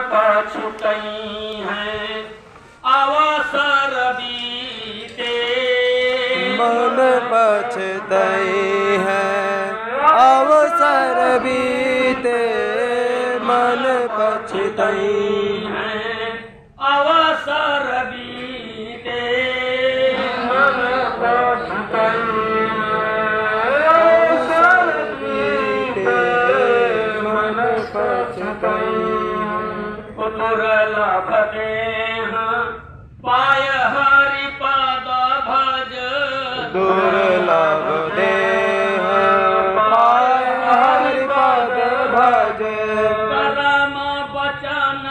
पछुतई है अवसर बीते, मन पछतई है अवसर बीते, मन पछतई है अवसर बीते, मन पछतई अवसर बीते, मन पछतई। दुर्लभ देह पाय हरि पद भज, दुर्लभ देह पाय हरि पद भज, करम वचन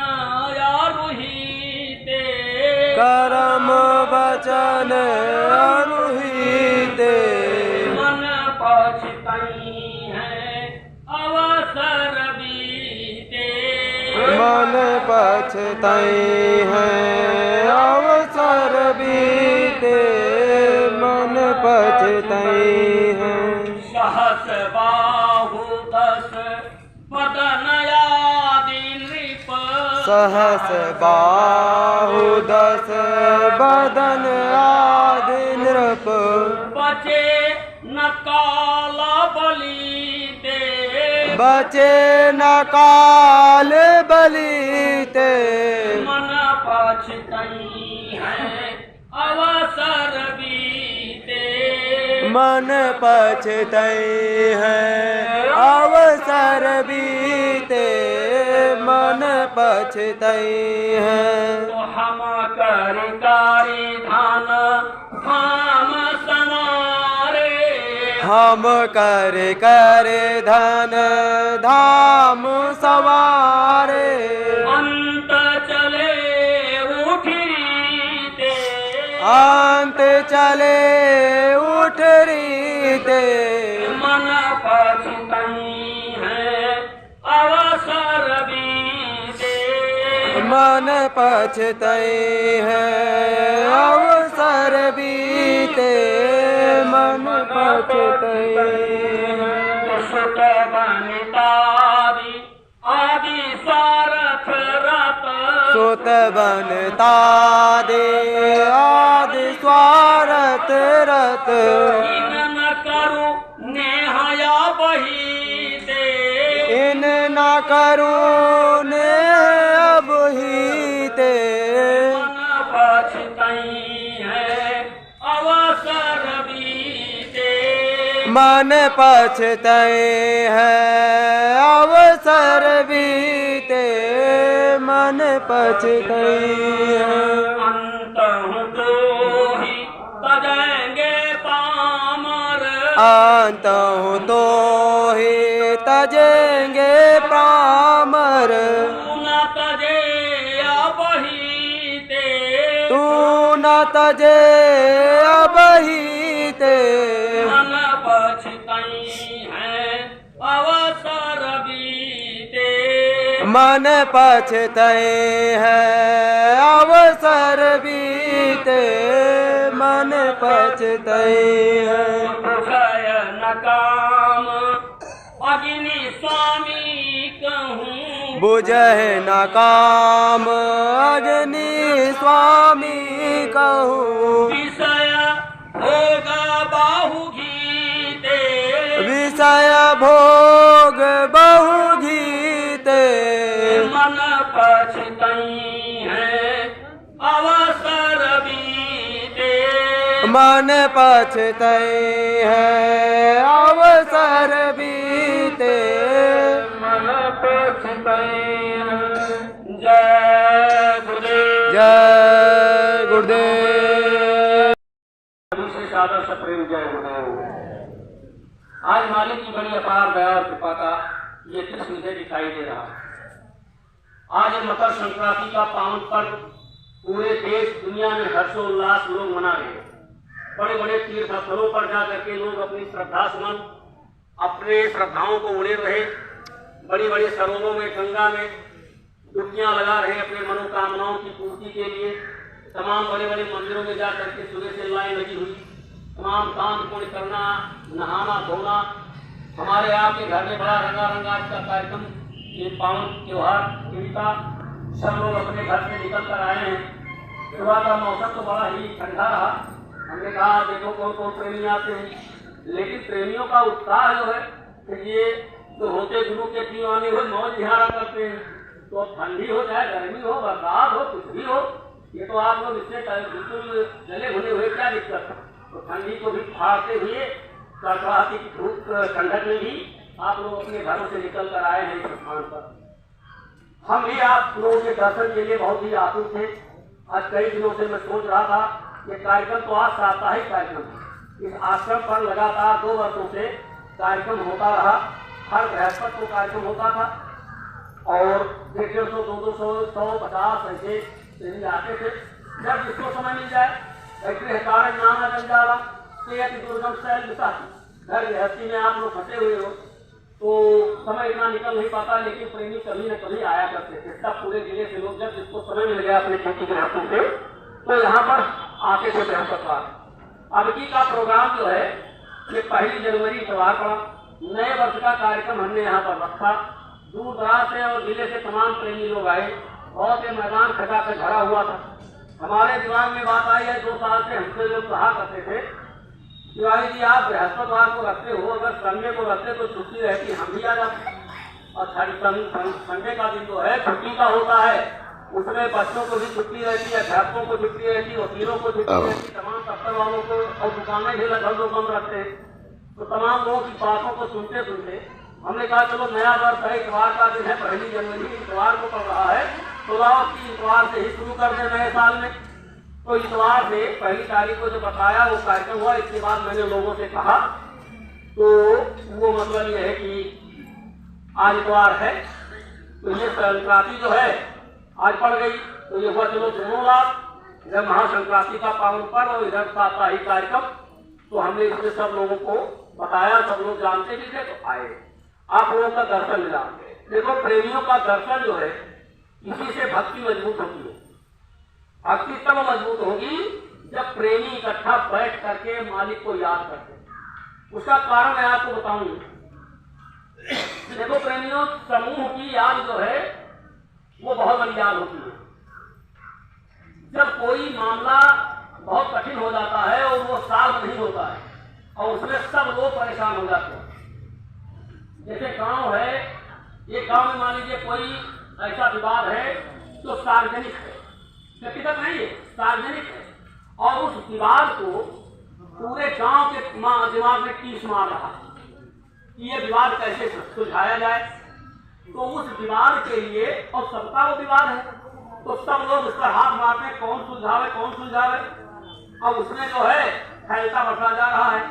आरुहिते, करम वचन आरुहिते, मन पछतई है अवसर बीते, मन पछतई है अवसर बीते, मन पछतई है। सहस बाहु दस वदन आदि नृप, सहस बाहु दस बदन आदि नृप, बचे न काल बलीते, बचे न काल बलीते, मन पछतई है अवसर बीते, मन पछतई है अवसर बीते, मन पछतई है। तो हम कर कारी धान धाम समारे, हम कर धन धाम सवारे, अंत चले उठरीते, अंत चले उठरीते, मन पछतई है अवसर बीते, मन पछतई है अवसर बीते, मन पछतई है। सुत बनितादि आदि सारथ रत, सुत बनता दे आदि स्वारथ रत, इन न करू नेहया बहीते, इन न करू ने अब हीते, मन पछतई है अवसर बीते, मन पछतई है अवसर बीते, मन पछतई है। अंत तो ही तजेंगे पामर, अंत तो ही तजेंगे पामर, तू न तजे अबहीते, तू न तजे अबहीते, मन पछतई है अवसर बीते, मन पछतई है अवसर बीते, मन पछतई है। न काम अग्नि स्वामी कहूँ, बुझह न काम अग्नि स्वामी कहूँ, विषय भोग बाहु गीते, विषय भोग बहु गीते, मन पछतई है अवसर बीते, मन पछतई है अवसर बीते, मन पछतई है। जय गुरुदेव, जय गुरुदेव। विशेष आदर से प्रेम जय गुरुदेव। आज मालिक की बड़ी अपार दया और कृपा का ये दृश्य मुझे दिखाई दे रहा है। आज मकर संक्रांति का पावन पर्व पूरे देश दुनिया में हर्षोल्लास लोग मना रहे हैं। बड़े बड़े तीर्थ स्थलों पर जाकर के लोग अपनी श्रद्धा सुमन अपने श्रद्धाओं को उड़े रहे, बड़ी बड़ी सरोवरों में गंगा में डुबकियां लगा रहे अपने मनोकामनाओं की पूर्ति के लिए। तमाम बड़े बड़े मंदिरों में जाकर के सुबह से लाइन लगी हुई, तमाम दान पुण्य करना, नहाना धोना। हमारे आपके घर में बड़ा रंगारंगा का कार्यक्रम, ये पावन त्योहार देवी का सब लोग अपने घर से निकल कर आए हैं। सुबह का मौसम तो बड़ा ही ठंडा रहा। हमने कहा देखो कौन कौन प्रेमी आते हैं, लेकिन प्रेमियों का उत्साह जो है कि ये जो होते गुरु के दीवाने हो मौज विहारा करते हैं। तो ठंडी हो चाहे गर्मी हो बरसात हो कुछ भी हो, ये तो आप लोग इससे बिल्कुल जले भुने हुए क्या दिक्कत है। तो ठंडी को भी फाड़ते हुए कड़कड़ाती धूप ठंडक में भी आप लोग अपने घरों से निकल कर आए हैं इस स्थान पर। हम भी आप लोगों के दर्शन के लिए बहुत ही आतुर थे। आज कई दिनों से मैं सोच रहा था ये कार्यक्रम तो आज साप्ताहिक कार्यक्रम है। इस आश्रम पर लगातार 2 वर्षों से कार्यक्रम होता रहा। हर बृहस्पति को कार्यक्रम होता था और 150, 200, 150 ऐसे ट्रेनिंग आते थे। जब जिसको समय मिल जाए कार्य नाम जल जाला दुर्गम शैल विषा घर गृहस्थी में आप लोग फंसे हुए हो तो समय इतना निकल नहीं पाता, लेकिन प्रेमी कभी न कभी आया करते थे। तब पूरे जिले से लोग जब जिसको समय मिल गया अपने खेती गृहस्थों से तो यहाँ पर आते थे बृहस्पतिवार। अब की का प्रोग्राम जो है ये 1 जनवरी इतवार पड़ा। नए वर्ष का कार्यक्रम हमने यहाँ पर रखा। दूर दराज से और जिले से तमाम प्रेमी लोग आए। बहुत ही मैदान खटा कर भरा हुआ था। हमारे दिमाग में बात आई है, 2 साल से हमसे लोग कहा करते थे शिवाजी जी आप बृहस्पतिवार को रखते हो, अगर संडे को रखते तो छुट्टी रहती, हम भी आ जाते। और संडे का दिन जो है छुट्टी का होता है, उसमें बच्चों को भी छुट्टी रहती है, अध्यापकों को छुट्टी रहती है, वकीलों को छुट्टी रहती, तमाम दफ्तर वालों को, और दुकानें भी लगभग लोग कम रखते हैं। तो तमाम लोगों की बातों को सुनते सुनते हमने कहा चलो नया वर्ष है, इतवार का दिन है, 1 जनवरी इतवार को पड़ रहा है, तो लाओ कि इतवार से ही शुरू कर दे नए साल में। तो इतवार से 1 तारीख को जो बताया वो कार्यक्रम हुआ। इसके बाद मैंने लोगों से कहा तो वो मतलब ये है कि आज इतवार है तो ये संक्रांति जो है आज पड़ गई, तो ये हुआ चलो दोनों लाभ, इधर महासंक्रांति का पावन पर्व और इधर साप्ताहिक कार्यक्रम। तो हमने इसमें सब लोगों को बताया, सब लोग जानते भी थे तो आए, आप लोगों का दर्शन मिला। देखो प्रेमियों का दर्शन जो है इसी से भक्ति मजबूत होती है। भक्ति तब मजबूत होगी जब प्रेमी इकट्ठा बैठ करके मालिक को याद करते हैं। उसका कारण मैं आपको बताऊं। देखो प्रेमियों, समूह की याद जो है वो बहुत बड़ी याद होती है। जब कोई मामला बहुत कठिन हो जाता है और वो सॉल्व नहीं होता है और उसमें सब लोग परेशान हो जाते हैं। जैसे गांव है, ये गांव में मान लीजिए कोई ऐसा विवाद है जो सार्वजनिक है, व्यक्तिगत नहीं है, सार्वजनिक है, और उस विवाद को पूरे गांव के दिमाग में टीस मार रहा है कि ये विवाद कैसे सुलझाया जाए। तो उस विवाद के लिए, और सबका वो विवाद है, तो सब लोग उस पर हाथ मारते हैं कौन सुलझावे कौन सुलझावे, और उसमें जो है फैलता बढ़ता जा रहा है।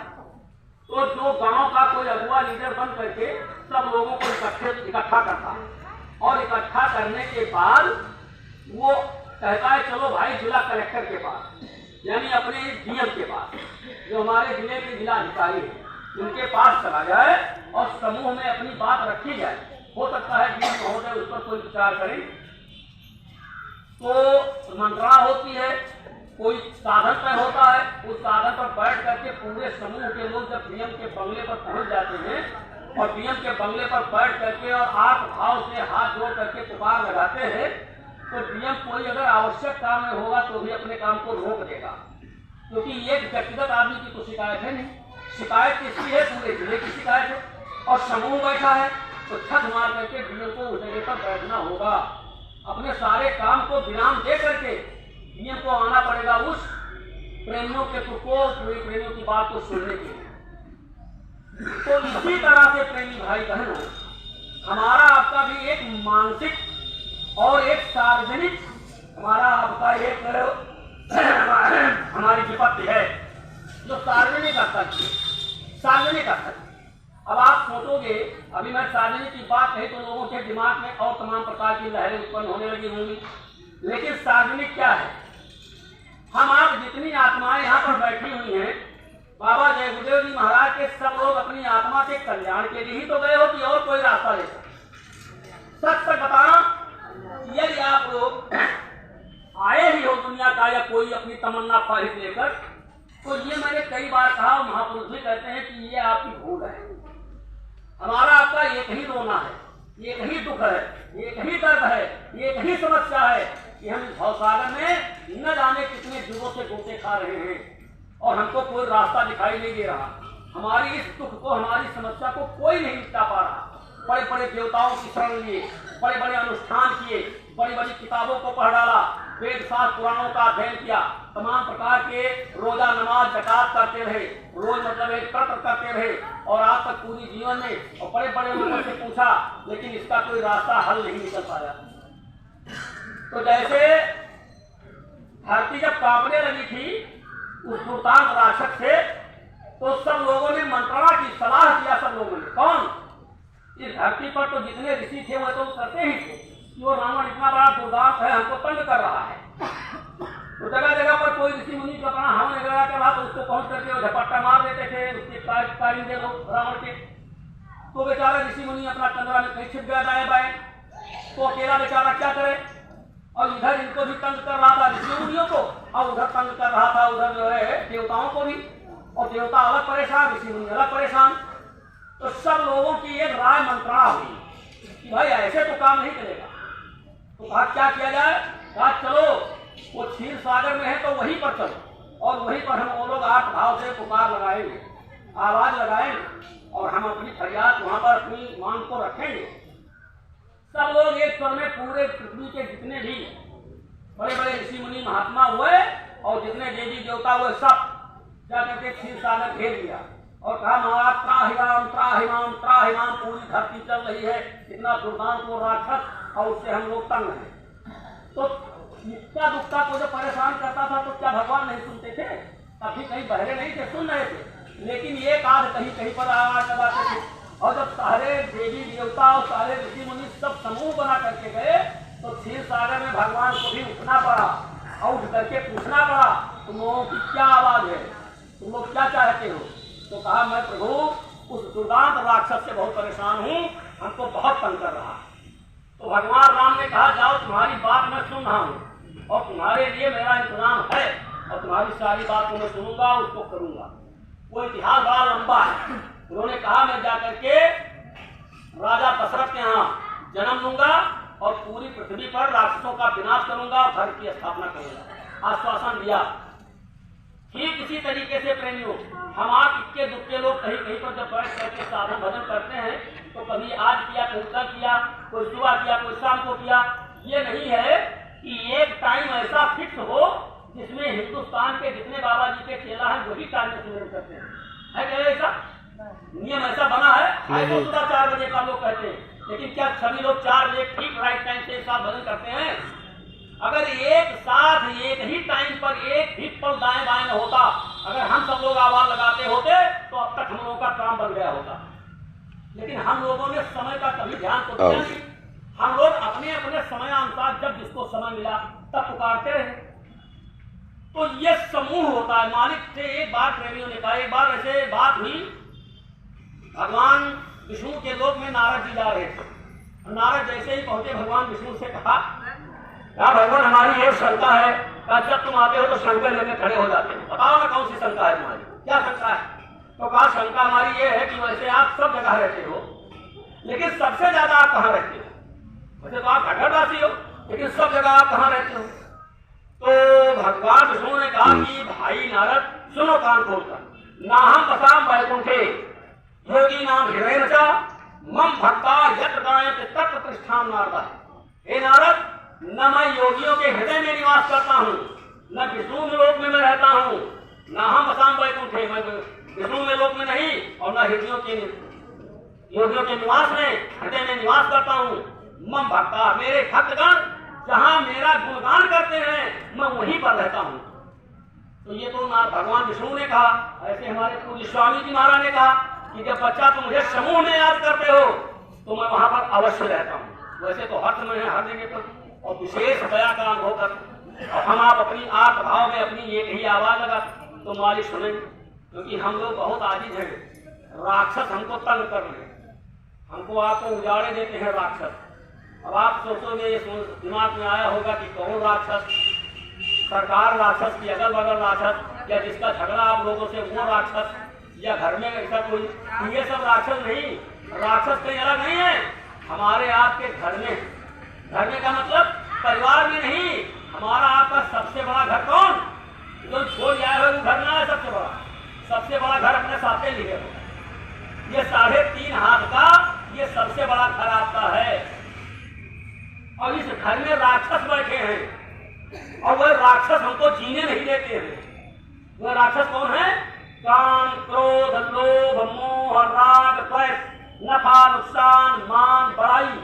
तो जो गांव का कोई अगुआ लीडर बन करके सब लोगों को इकट्ठा करता है और इकट्ठा करने के बाद वो कहता है चलो भाई जिला कलेक्टर के पास, यानी अपने डीएम के पास, जो हमारे जिले के जिला अधिकारी हैं, उनके पास चला जाए और समूह में अपनी बात रखी जाए। हो सकता है डीएम महोदय उस पर कोई विचार करें। तो मंत्रणा होती है, कोई साधन तय होता है, उस साधन पर बैठ करके पूरे समूह के लोग जब डीएम के बंगले पर पहुंच जाते हैं और डीएम के बंगले पर बैठ करके और आत्म भाव से हाथ जोड़ करके पुकार लगाते हैं, तो डीएम कोई अगर आवश्यक काम में होगा तो भी अपने काम को रोक देगा, क्योंकि ये व्यक्तिगत आदमी की तो शिकायत है नहीं, शिकायत किसकी है, पूरे जिले की शिकायत है। और समूह बैठा है तो छत मार करके डीएम को उस जगह पर बैठना होगा, अपने सारे काम को विराम दे करके डीएम को आना पड़ेगा उस प्रेमियों के पूरी प्रेमियों की बात को सुनने के लिए। तो इसी तरह से प्रेमी भाई बहनों, हमारा आपका भी एक मानसिक और एक सार्वजनिक, हमारा आपका एक हमारी विपत्ति है जो सार्वजनिक स्तर, सार्वजनिक स्तर। अब आप सोचोगे, अभी मैं सार्वजनिक की बात कही तो लोगों के दिमाग में और तमाम प्रकार की लहरें उत्पन्न होने लगी होंगी, लेकिन सार्वजनिक क्या है? हम आप जितनी आत्माएं यहाँ पर बैठी हुई हैं, बाबा जय गुरुदेव जी महाराज के सब लोग अपनी आत्मा के कल्याण के लिए ही तो गए हो कि और कोई रास्ता ले सकते? सच बताना, यदि आप लोग आए ही हो दुनिया का या कोई अपनी तमन्ना ख्वाहिश लेकर, तो ये मैंने कई बार कहा, महापुरुष भी कहते हैं कि ये आपकी भूल है। हमारा आपका एक ही रोना है एक ही दुख है, एक ही दर्द है, एक ही समस्या है कि हम इस भवसागर में न जाने कितने युगों से गोते खा रहे हैं और हमको कोई रास्ता दिखाई नहीं दे रहा। हमारी इस दुख को, हमारी समस्या को कोई नहीं मिटा पा रहा। बड़े बड़े देवताओं की शरण लिए, बड़े बड़े अनुष्ठान किए, बड़ी बड़ी किताबों को पढ़ डाला, वेद शास्त्र पुराणों का अध्ययन किया, तमाम प्रकार के रोजा नमाज ज़कात करते रहे, रोज मतलब एक व्रत करते रहे और आज तक पूरी जीवन में और बड़े बड़े लोगों से पूछा, लेकिन इसका कोई रास्ता हल नहीं निकल पाया। तो जैसे धरती जब कांपने लगी थी उस दुर्दांत राक्षस से, तो सब लोगों ने मंत्रणा की, सलाह किया सब लोगों ने। कौन? इस धरती पर तो जितने ऋषि थे वो तो करते ही थे कि वो रावण इतना बड़ा दुर्दांत है, हमको तंग कर रहा है। तो जगह जगह पर कोई ऋषि मुनि का अपना हवन वगैरह कर रहा तो उसको पहुंच करके वो झपट्टा मार देते थे उसके कारिंदे लोग रावण के। तो बेचारा ऋषि मुनि अपना कमरा में कहीं छिप गया दाएं बाएं, तो अकेला बेचारा क्या करे। और इधर इनको भी तंग कर रहा था ऋषि मुनियों को, और उधर तंग कर रहा था उधर जो है देवताओं को भी, और देवता अलग परेशान, ऋषि मुनि अलग परेशान। तो सब लोगों की एक राय मंत्रणा हुई कि भाई ऐसे तो काम नहीं चलेगा। तो कहा क्या किया जाए? कहा चलो वो क्षीर सागर में है तो वहीं पर चलो और वहीं पर हम वो लोग 8 भाव से पुकार लगाएंगे, आवाज लगाएंगे और हम अपनी फरियाद वहां पर अपनी मांग को रखेंगे। सब लोग एक स्वर में पूरे पृथ्वी के जितने भी बड़े बड़े ऋषि मुनि महात्मा हुए और जितने देवी देवता हुए सब जाकर के क्षीर सागर घेर लिया और कहा महाराज त्राहिमाम त्राहिमाम त्राहिमाम, पूरी धरती चल रही है, इतना दुर्दांत वो राक्षस और उससे हम लोग तंग हैं। तो इतना दुखता को जो परेशान करता था तो क्या भगवान नहीं सुनते थे? अभी कहीं बहरे नहीं थे, सुन रहे थे, लेकिन एक आध कहीं कहीं पर आवाज लगाते थे। और जब सारे देवी देवता और सारे ऋषि मुनि सब समूह बना करके गए तो क्षीर सागर में भगवान को भी उठना पड़ा और उठ करके पूछना पड़ा तुम लोगों की क्या आवाज है, तुम लोग क्या चाहते हो? तो कहा मैं प्रभु उस दुर्दांत राक्षस से बहुत परेशान हूँ, हमको बहुत तंग कर रहा है। तो भगवान राम ने कहा जाओ तुम्हारी बात मैं सुन रहा हूँ और तुम्हारे लिए मेरा इंतजाम है और तुम्हारी सारी बात को मैं सुनूंगा, उसको करूंगा। वो इतिहास बड़ा लंबा है। उन्होंने कहा मैं जाकर के राजा दशरथ के यहाँ जन्म लूंगा और पूरी पृथ्वी पर राक्षसों का विनाश करूंगा और धर्म की स्थापना करूंगा। आश्वासन दिया। ठीक इसी तरीके से प्रेमियों, हम आप इक्के दुक्के लोग कहीं कहीं पर जब बैठ करके साधन भजन करते हैं तो कभी आज किया, कोई कल किया, कोई सुबह किया, कोई शाम को किया। ये नहीं है कि एक टाइम ऐसा फिक्स हो जिसमें हिंदुस्तान के जितने बाबा जी के चेला हैं वही टाइम में सुमिरन करते हैं। है क्या ऐसा नियम ऐसा बना है? तो सुबह 4 बजे का लोग कहते हैं, लेकिन क्या सभी लोग 4 बजे ठीक राइट टाइम से एक साथ भजन करते हैं? अगर एक साथ एक ही टाइम पर एक भी पल दाएं बाएं न होता, अगर हम सब लोग आवाज लगाते होते तो अब तक हम लोगों का काम बन गया होता। लेकिन हम लोगों ने समय का कभी ध्यान तो दिया नहीं। हम लोग अपने अपने समय अनुसार जब जिसको समय मिला तब पुकारते रहे। तो ये समूह होता है। मालिक से एक बार प्रेमियों ने कहा, एक बार ऐसे बात हुई, भगवान विष्णु के लोक में नारद जी जा रहे थे। नारद जैसे ही पहुंचे भगवान विष्णु से कहा भगवान हमारी एक शंका है, जब तुम आते हो तो शंका लेके खड़े हो जाते हो, बताओ ना कौन सी शंका है तुम्हारी, क्या शंका है? तो कहा शंका हमारी ये है कि वैसे आप सब जगह रहते हो लेकिन सबसे ज्यादा आप कहाँ रहते हो? वैसे तो आप घटघटवासी हो लेकिन सब जगह आप कहाँ रहते हो? तो भगवान विष्णु ने कहा कि भाई नारद सुनो कान खोलकर, ना हम बसाम वैकुंठे योगी नाम हृदय चा मम भक्ता यत्र गायन्ते तत्र प्रतिष्ठाम नारद। हे नारद, न मैं योगियों के हृदय में निवास करता हूँ, न विष्णु में लोक में मैं रहता हूँ, न हम बसाम वैकुंठे, मैं विष्णु में लोक में नहीं और न हृदयों के योगियों के निवास में हृदय में निवास करता हूँ। मम भक्ता, मेरे भक्तगण जहाँ मेरा गुणगान करते हैं मैं वहीं पर रहता हूँ। तो ये तो भगवान विष्णु ने कहा। ऐसे हमारे पूज्य स्वामी जी महाराज ने कहा कि जब बच्चा तुम मुझे समूह में याद करते हो तो मैं वहां पर अवश्य रहता हूँ। वैसे तो हर समय है, हर जगह पर, और विशेष दया का अनुभव कर और हम आप अपनी आत्म भाव में अपनी एक ही आवाज लगा तो मालिक सुनेंगे। क्योंकि हम लोग बहुत आजिज हैं, राक्षस हमको तंग कर रहे हैं, हमको आपको उजाड़े देते हैं राक्षस। अब आप सोचोगे, ये दिमाग में आया होगा कि कौन राक्षस? सरकार राक्षस की अगल बगल राक्षस, या जिसका झगड़ा आप लोगों से वो राक्षस, या घर में ऐसा कोई? ये सब राक्षस नहीं। राक्षस कहीं अलग नहीं है। हमारे आपके घर में का मतलब परिवार में नहीं, हमारा आपका सबसे बड़ा घर कौन? जो छोड़ आए हो वो घर ना है सबसे बड़ा घर अपने साथ लिए हो। ये 3.5 हाथ का ये सबसे बड़ा घर आपका है। और इस घर में राक्षस बैठे हैं और वह राक्षस हमको जीने नहीं देते हैं। वह राक्षस कौन है? काम, क्रोध, लोभ, मोह, राग, द्वेष, नफा, नुकसान, मान, बड़ाई,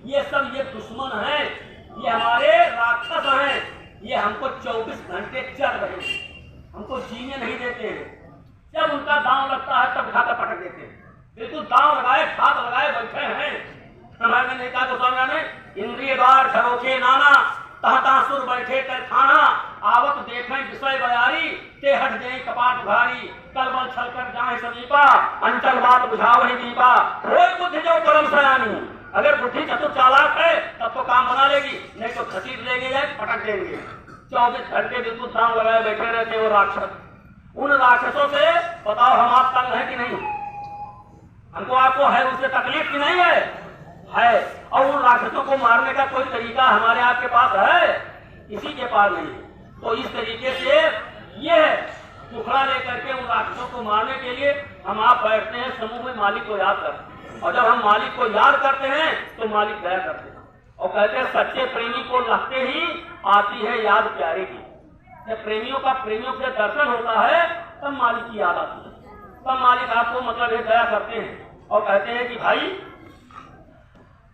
ये सब ये दुश्मन है, ये हमारे राक्षस हैं। ये हमको 24 घंटे चल रहे हैं, हमको जीने नहीं देते हैं। जब उनका दांव लगता है तब घाटा पटक देते हैं। बिल्कुल दांव लगाए, घात लगाए बैठे हैं। हमारे ने कहा गोस्वामी ने, इंद्रिय द्वार झरोखे नाना, तहता सुर बैठे कर खाना, आवत देखें विषय बयारी, ते हट जाए कपाट भारी, कल बल छल कर जाए समीपा, अंचल बात बुझाओ ही दीपा, रोए बुद्धि जो परम सयानी। अगर बुद्धि चतुर चालाक है तब तो काम बना लेगी, नहीं तो खसीद लेंगे या पटक देंगे। 24 घंटे बिल्कुल दांव लगाए बैठे रहते वो राक्षस। उन राक्षसों से बताओ हम आप तंग है कि नहीं? हमको आपको है उनसे तकलीफ की नहीं है। और उन राक्षसों को मारने का कोई तरीका हमारे आपके पास है? किसी के पास नहीं। तो इस तरीके से ये टुकड़ा लेकर के उन राक्षसों को मारने के लिए हम आप बैठते हैं समूह में, मालिक को याद करते हैं। और जब हम मालिक को याद करते हैं तो मालिक दया करते हैं और कहते हैं सच्चे प्रेमी को लगते ही आती है याद प्यारे की। जब प्रेमियों से दर्शन होता है तब मालिक की याद आती है, तब मालिक आपको मतलब ये दया करते हैं और कहते हैं कि भाई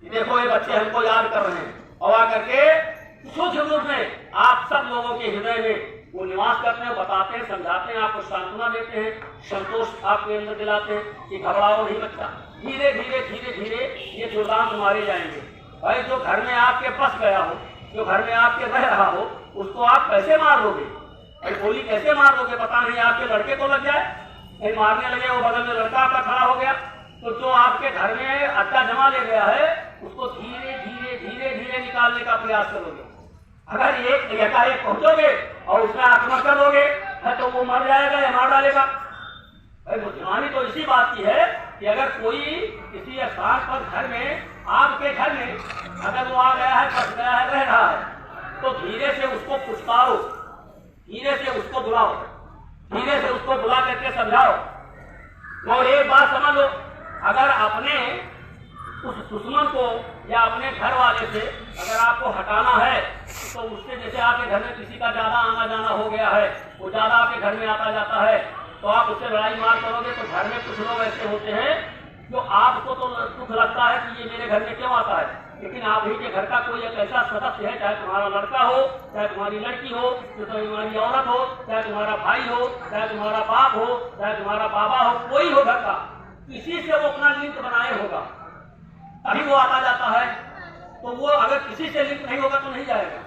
देखो ये बच्चे हमको याद कर रहे हैं। और आकर के सूक्ष्म रूप में आप सब लोगों के हृदय में वो निवास करते हैं, बताते हैं, समझाते हैं, आपको सांत्वना देते हैं, संतोष आपके अंदर दिलाते हैं कि घबराओ नहीं बच्चा, धीरे धीरे ये दुर्दांत मारे जाएंगे। भाई जो घर में आपके बस गया हो, जो घर में आपके रह रहा हो, उसको आप कैसे मार दोगे? भाई गोली कैसे मार दोगे? पता नहीं आपके लड़के को लग जाए, कहीं मारने लगे, वो बगल में लड़का आपका खड़ा हो गया, तो जो आपके घर में अड्डा जमा ले गया है उसको धीरे धीरे निकालने का प्रयास करोगे। अगर एकाएक पहुंचोगे और उसमें आक्रमण कर दोगे तो वो मर जाएगा या मार डालेगा। बुद्धिमानी तो इसी बात की है कि अगर कोई किसी स्थान पर घर में, आपके घर में अगर वो आ गया है, फंस गया है, रह रहा है, तो धीरे से उसको पुचकारो, धीरे से उसको बुलाओ, धीरे से उसको बुला करके समझाओ। और एक बात समझ लो, अगर अपने उस दुश्मन को या अपने घर वाले से अगर आपको हटाना है तो उससे, जैसे आपके घर में किसी का ज्यादा आना जाना हो गया है, वो ज्यादा आपके घर में आता जाता है, तो आप उससे लड़ाई मार करोगे तो घर में कुछ लोग ऐसे होते हैं जो आपको तो दुख लगता है कि ये मेरे घर में क्यों आता है, लेकिन आप ही के घर का कोई एक ऐसा सदस्य है, चाहे तुम्हारा लड़का हो, चाहे तुम्हारी लड़की हो, चाहे तुम्हारी औरत हो, चाहे तुम्हारा भाई हो, चाहे तुम्हारा बाप हो, चाहे तुम्हारा बाबा हो, कोई हो घर का, किसी से वो अपना लिंक बनाए होगा तभी वो आता जाता है। तो वो अगर किसी से लिंक नहीं होगा तो नहीं जाएगा।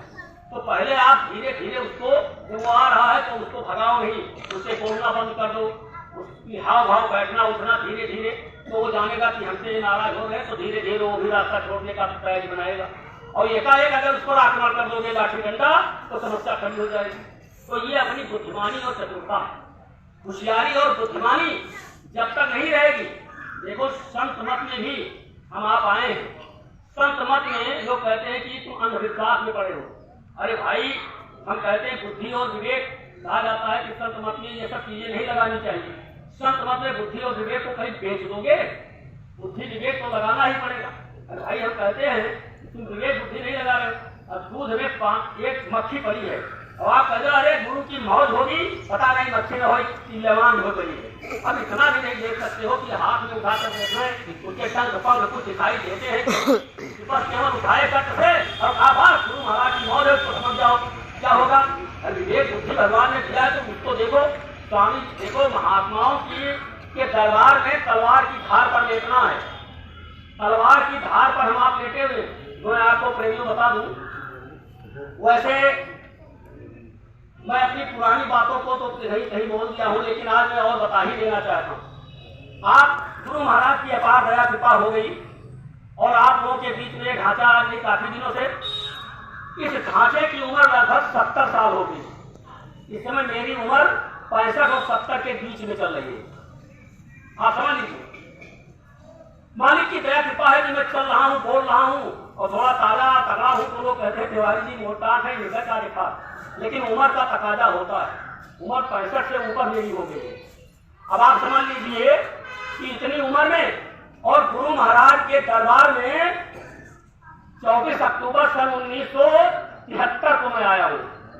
तो पहले आप धीरे धीरे उसको, जब वो आ रहा है तो उसको भगाओ नहीं, उससे बोलना बंद कर दो, उसकी हाव भाव बैठना उठना धीरे धीरे, तो वो जानेगा कि हमसे नाराज हो गए, तो धीरे धीरे वो भी रास्ता छोड़ने का तैयारी बनाएगा। और एकाएक अगर उसको आक्रमण कर दोगे लाठी डंडा तो समस्या खड़ी हो जाएगी। तो ये अपनी बुद्धिमानी और चतुरता, होशियारी और बुद्धिमानी जब तक नहीं रहेगी, देखो संत मत में भी हम आप आए हैं, संत मत में लोग कहते हैं कि तुम अंधविश्वास में पड़े हो। अरे भाई, हम कहते हैं बुद्धि और विवेक, कहा जाता है कि संत मत में ये सब चीजें नहीं लगानी चाहिए। संत मत में बुद्धि और विवेक को कहीं बेच दोगे? बुद्धि विवेक तो लगाना ही पड़ेगा। अरे भाई, हम कहते हैं तुम विवेक बुद्धि नहीं लगा रहे, अब दूध में एक मक्खी पड़ी है और आप कहते अरे गुरु की मौज होगी, पता नहीं मक्खी में हो चिल्लेवान हो गई है। अब इतना भी नहीं देख सकते हो कि हाथ में उठाकर देख रहे हैं, उनके टंग पंग कुछ दिखाई देते हैं, बस केवल उठाए कट से और आभार गुरु महाराज की मौज है, तो समझ जाओ क्या होगा। विवेक बुद्धि भगवान ने दिया है तो उसको देखो। स्वामी देखो, महात्माओं के दरबार में तलवार की धार पर लेटना है, तलवार की धार पर हम आप लेटे हुए। जो मैं आपको प्रेमियों बता दूं, वैसे मैं अपनी पुरानी बातों को तो कहीं बोल दिया हूं, लेकिन आज मैं और बता ही देना चाहता हूं। आप गुरु महाराज की अपार दया कृपा हो गई और आप लोगों के बीच में ढांचा आज नहीं, काफी दिनों से इस ढांचे की उम्र लगभग 70 साल हो गई। इस समय मेरी उम्र 65 और 70 के बीच में चल रही है। आप समझ लीजिए, मालिक की दया कृपा है कि मैं चल रहा हूँ, बोल रहा हूँ और थोड़ा ताजा तगड़ा हूँ। तो लोग कहते हैं तिवारी जी मोटा है, निकल का दिखा, लेकिन उम्र का तकाजा होता है। उम्र 65 से ऊपर मेरी हो गई। अब आप समझ लीजिए कि इतनी उम्र में और गुरु महाराज के दरबार में 24 अक्टूबर सन 1973 को मैं आया हूँ,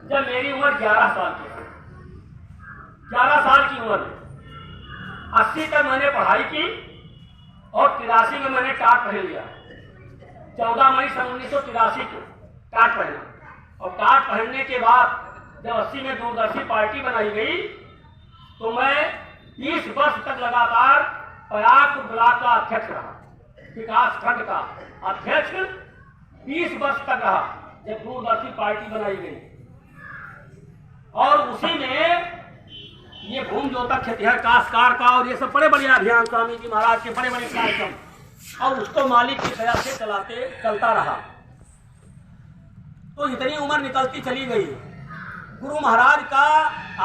जब मेरी उम्र 11 साल की है। 11 साल की उम्र में 80 तक मैंने पढ़ाई की और 83 में मैंने टाट पहन लिया। 14 मई सन 1983 को टाट पहना और टाट पहनने के बाद जब 80 में दूरदर्शी पार्टी बनाई गई तो मैं 20 वर्ष तक लगातार प्रयाग ब्लॉक का अध्यक्ष रहा, विकास खंड का अध्यक्ष 20 वर्ष तक रहा जब दूरदर्शी पार्टी बनाई गई। और उसी में ये भूमि जोतक खेतिहर काशकार का और ये सब बड़े बड़े अभियान स्वामी जी महाराज के बड़े बड़े कार्यक्रम और उसको मालिक की दया से चलता रहा। तो इतनी उम्र निकलती चली गई। गुरु महाराज का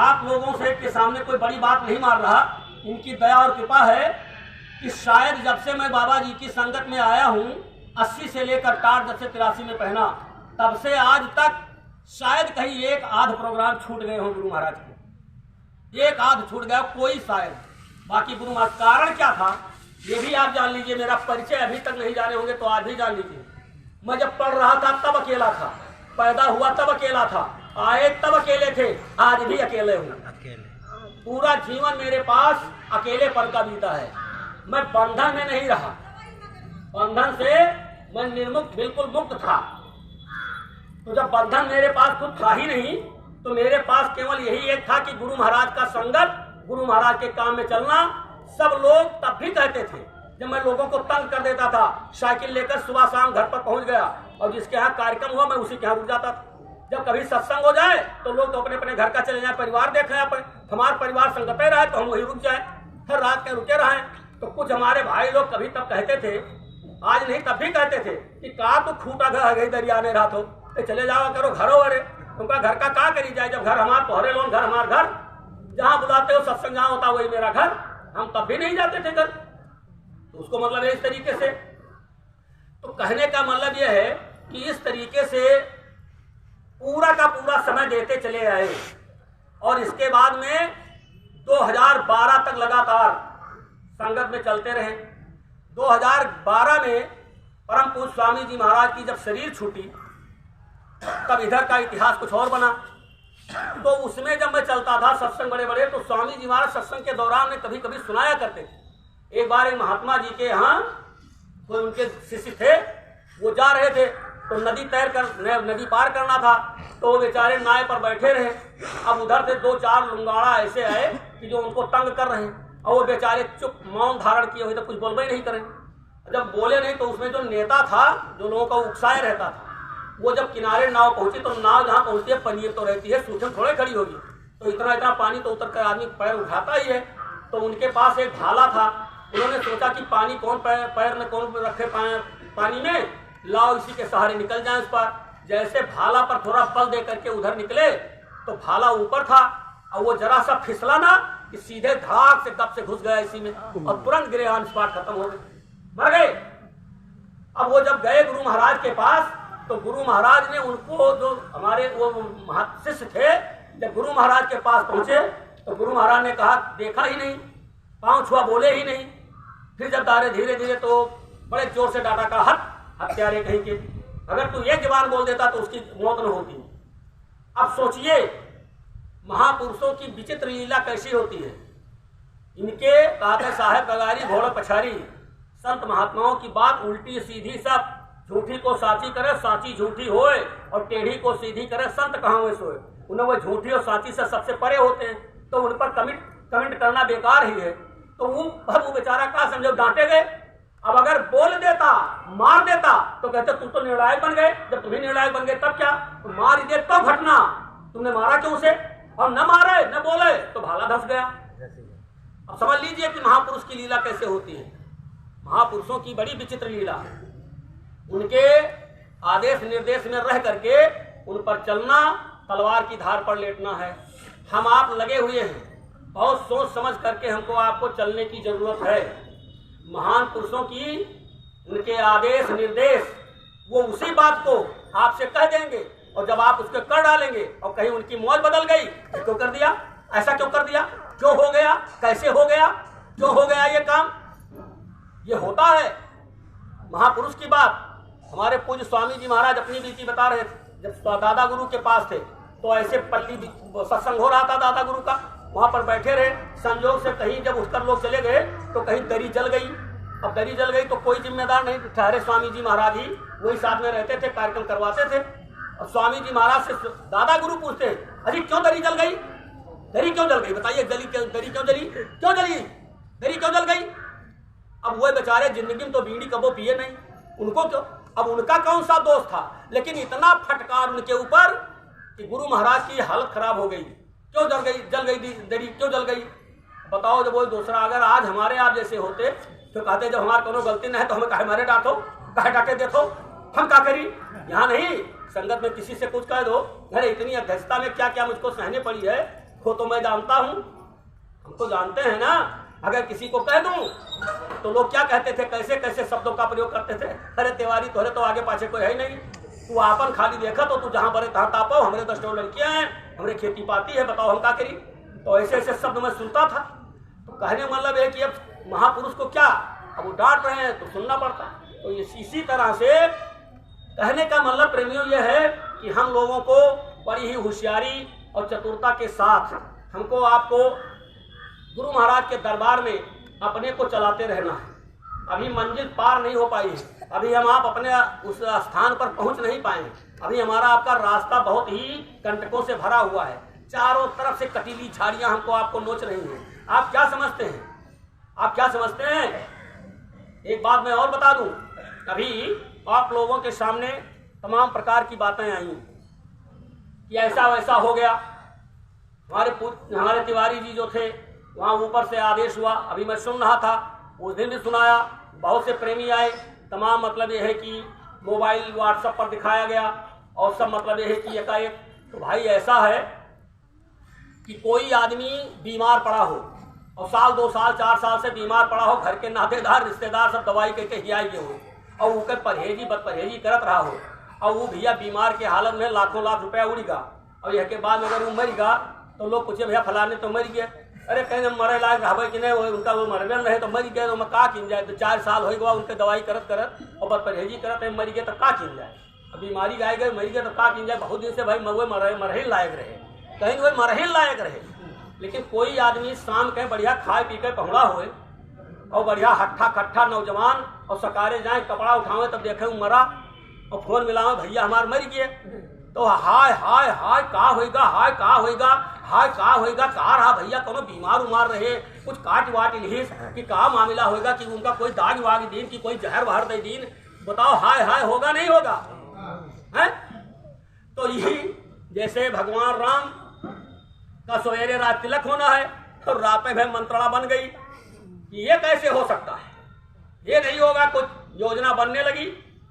आप लोगों से के सामने कोई बड़ी बात नहीं मार रहा, इनकी दया और कृपा है कि शायद जब से मैं बाबा जी की संगत में आया हूँ, 80 से लेकर टाट जब से 83 में पहना, तब से आज तक शायद कहीं एक आध प्रोग्राम छूट गए हों गुरु महाराज के, एक आध छूट गया कोई शायद। बाकी गुरु महाराज कारण क्या था ये भी आप जान लीजिए। मेरा परिचय अभी तक नहीं जाने होंगे तो आज भी जान लीजिए। मैं जब पढ़ रहा था तब अकेला था, पैदा हुआ तब अकेला था, आए तब अकेले थे, आज भी अकेले हूँ। पूरा जीवन मेरे पास अकेलेपन का बीता है। मैं बंधन में नहीं रहा, बंधन से मैं निर्मुक्त बिल्कुल मुक्त था। तो जब बंधन मेरे पास खुद था ही नहीं तो मेरे पास केवल यही एक था कि गुरु महाराज का संगत, गुरु महाराज के काम में चलना। सब लोग तब भी कहते थे जब मैं लोगों को तंग कर देता था, साइकिल लेकर सुबह शाम घर पर पहुंच गया और जिसके यहाँ कार्यक्रम हुआ मैं उसी के यहाँ रुक जाता था। जब कभी सत्संग हो जाए तो लोग तो अपने अपने घर का चले जाए, परिवार देख रहे हैं, हमारा परिवार संगते रहे तो हम वही रुक जाए, हर रात के रुके रहे। तो कुछ हमारे भाई लोग कभी तब कहते थे, आज नहीं तब भी कहते थे कि का तो खूटा घर गई दरिया ने रात हो, चले जाओ करो घरों अरे तुमका घर का का करी जाए, जब घर हमारा तोहरे लोन घर हमारा घर, जहाँ बुलाते हो सत्संग जहाँ होता वही मेरा घर। हम तब भी नहीं जाते थे घर। तो उसको मतलब है इस तरीके से। तो कहने का मतलब यह है कि इस तरीके से पूरा का पूरा समय देते चले आए और इसके बाद में 2012 तक लगातार संगत में चलते रहे। 2012 में परम पूज्य स्वामी जी महाराज की जब शरीर छूटी तब इधर का इतिहास कुछ और बना। तो उसमें जब मैं चलता था सत्संग बड़े बड़े, तो स्वामी जी महाराज सत्संग के दौरान में कभी कभी सुनाया करते थे। एक बार एक महात्मा जी के यहाँ कोई उनके शिष्य थे, वो जा रहे थे तो नदी पार करना था, तो वो बेचारे नाव पर बैठे रहे। अब उधर से 2-4 लुंगाड़ा ऐसे आए कि जो उनको तंग कर रहे हैं और वो बेचारे चुप मौन धारण किए हुए थे, कुछ बोलबे नहीं करें। जब बोले नहीं तो उसमें जो नेता था जो लोगों का उकसाए रहता था, वो जब किनारे नाव पहुंची तो नाव जहाँ पहुंचती है पनीर तो रहती है, सूखम थोड़े खड़ी होगी, तो इतना इतना पानी तो उतर कर आदमी पैर उठाता ही है। तो उनके पास एक भाला था, उन्होंने सोचा कि पानी कौन पैर में कौन रखे पानी में, लाओ इसी के सहारे निकल जाए उस पर। जैसे भाला पर थोड़ा बल दे करके उधर निकले तो भाला ऊपर था और वो जरा सा फिसला ना कि सीधे धाक से कब से घुस गया इसी में और तुरंत गिरे, ऑन स्पॉट खत्म हो गए, मर गए। अब वो जब गए गुरु महाराज के पास तो गुरु महाराज ने उनको, जो हमारे वो शिष्य थे, जब गुरु महाराज के पास पहुंचे तो गुरु महाराज ने कहा देखा ही नहीं, पांव छुआ, बोले ही नहीं। फिर जब दारे धीरे धीरे तो बड़े जोर से डांटा, का हत्यारे कहीं के, अगर तू एक जबान बोल देता तो उसकी मौत न होती। अब सोचिए महापुरुषों की विचित्र लीला कैसी होती है। इनके काका साहेब कगारी घोड़ा पछारी संत महात्माओं की बात उल्टी सीधी, सब झूठी को साची करे, साची झूठी होए, और टेढ़ी को सीधी करे, संत कहाँ हुए सोए। उन्हें वो झूठी और साची से सबसे परे होते हैं, तो उन पर कमेंट करना बेकार ही है। तो वो बेचारा क्या समझो, डांटे गए। अब अगर बोल देता, मार देता तो कहते तुम तो निर्णायक बन गए, जब तुम्हें निर्णायक बन गए तब क्या, तो मार ही दे तो घटना, तुमने मारा क्यों उसे, और न मारे न बोले तो भाला धस गया। अब समझ लीजिए कि महापुरुष की लीला कैसे होती है। महापुरुषों की बड़ी विचित्र लीला है। उनके आदेश निर्देश में रह करके उन पर चलना, तलवार की धार पर लेटना है। हम आप लगे हुए हैं, बहुत सोच समझ करके हमको आपको चलने की जरूरत है। महान पुरुषों की उनके आदेश निर्देश वो उसी बात को आपसे कह देंगे, और जब आप उसके कर डालेंगे और कहीं उनकी मौज बदल गई, क्यों कर दिया, ऐसा क्यों कर दिया, क्यों हो गया, कैसे हो गया, क्यों हो गया ये काम, ये होता है। महापुरुष की बात हमारे पूज्य स्वामी जी महाराज अपनी बीती बता रहे थे। जब दादा गुरु के पास थे तो ऐसे पल्ली सत्संग हो रहा था दादा गुरु का, वहां पर बैठे रहे। संयोग से कहीं जब उठकर लोग चले गए तो कहीं दरी जल गई। अब दरी जल गई तो कोई जिम्मेदार नहीं ठहरे, स्वामी जी महाराज ही वही साथ में रहते थे, कार्यक्रम करवाते थे। और स्वामी जी महाराज से दादा गुरु पूछते, अरे क्यों दरी जल गई, दरी क्यों जल गई, बताइए दरी क्यों जली, क्यों जली, दरी क्यों जल गई। अब वो बेचारे जिंदगी में तो बीड़ी कबो पिए नहीं, उनको क्यों, अब उनका कौन सा दोष था, लेकिन इतना फटकार उनके ऊपर कि गुरु महाराज की हालत खराब हो गई। क्यों जल गई दरी क्यों जल गई, बताओ। जब वो दूसरा अगर आज हमारे आप जैसे होते तो कहते जब हमारी कोनो गलती नहीं है तो हमें काहे मारे डांटो, काहे डांटे देखो, हम क्या करी। यहाँ नहीं, संगत में किसी से कुछ कह दो, अरे इतनी अध्यक्षता में क्या क्या मुझको सहने पड़ी है, वो तो मैं जानता हूँ, हम तो जानते हैं ना। अगर किसी को कह दूं तो लोग क्या कहते थे, कैसे कैसे शब्दों का प्रयोग करते थे, अरे तिवारी तोहरे तो आगे पाछे कोई है नहीं, तू आपन खाली देखा तो तू जहां बड़े तहां तापो, हमारे 10 लड़कियां हैं, हमारे खेती पाती है, बताओ हम क्या करी। तो ऐसे ऐसे शब्द मैं सुनता था। तो कहने मतलब है कि अब महापुरुष को क्या, अब वो डांट रहे हैं तो सुनना पड़ता। तो इसी तरह से कहने का मतलब प्रेमियों ये है कि हम लोगों को बड़ी ही होशियारी और चतुरता के साथ हमको आपको गुरु महाराज के दरबार में अपने को चलाते रहना है। अभी मंजिल पार नहीं हो पाई है, अभी हम आप अपने उस स्थान पर पहुंच नहीं पाए। अभी हमारा आपका रास्ता बहुत ही कंटकों से भरा हुआ है, चारों तरफ से कटीली झाड़ियां हमको आपको नोच रही हैं। आप क्या समझते हैं, आप क्या समझते हैं। एक बात मैं और बता दूं, अभी आप लोगों के सामने तमाम प्रकार की बातें आई कि ऐसा वैसा हो गया। हमारे तिवारी जी जो थे वहाँ ऊपर से आदेश हुआ, अभी मैं सुन रहा था, उस दिन भी सुनाया, बहुत से प्रेमी आए, तमाम मतलब ये है कि मोबाइल व्हाट्सएप पर दिखाया गया और सब मतलब ये है कि एकाएक। तो भाई ऐसा है कि कोई आदमी बीमार पड़ा हो और साल 2 साल 4 साल से बीमार पड़ा हो, घर के नातेदार रिश्तेदार सब दवाई करके हियाई गए हो और वो परहेजी बदपरहेजी करत रहा हो, और वो भैया बीमार के हालत में लाखों लाख रुपया उड़ेगा, और यह के बाद अगर वो मरेगा तो लोग पूछे भैया फलाने तो मर गए, अरे कहीं मरे लायक रहा कि नहीं, उनका वो मरबे रहे तो मर गए, तो मैं का किन जाए। तो 4 साल हो गया उनके दवाई करत करत और बदपरहेजी करत मर गए तो का किन जाए। बीमारी गाय गए मर गए तो का किन जाए। बहुत दिन से भाई मरहे लायक रहे, कहीं वो मरहे लायक रहे, लेकिन कोई आदमी शाम के बढ़िया खाए पी के पहुड़ा हुए और बढ़िया हट्ठा खट्ठा नौजवान और सकारे जाए कपड़ा उठावे तब देखे वो मरा और फोन मिलावे भैया हमारे मर गए। तो हाय हाय हाय का होएगा, हाय का होएगा, हाय का होएगा, का रहा भैया कोनो बीमार उमार रहे, कुछ काट वाट लिहिस कि का मामला होएगा, कि उनका कोई दाग वाग दीन की कोई जहर वहर दे दीन, बताओ हाय हाय होगा नहीं होगा है। तो यही जैसे भगवान राम का सवेरे रात तिलक होना है और रात में मंत्रणा बन गई, ये कैसे हो सकता है, ये नहीं होगा। कुछ योजना बनने लगी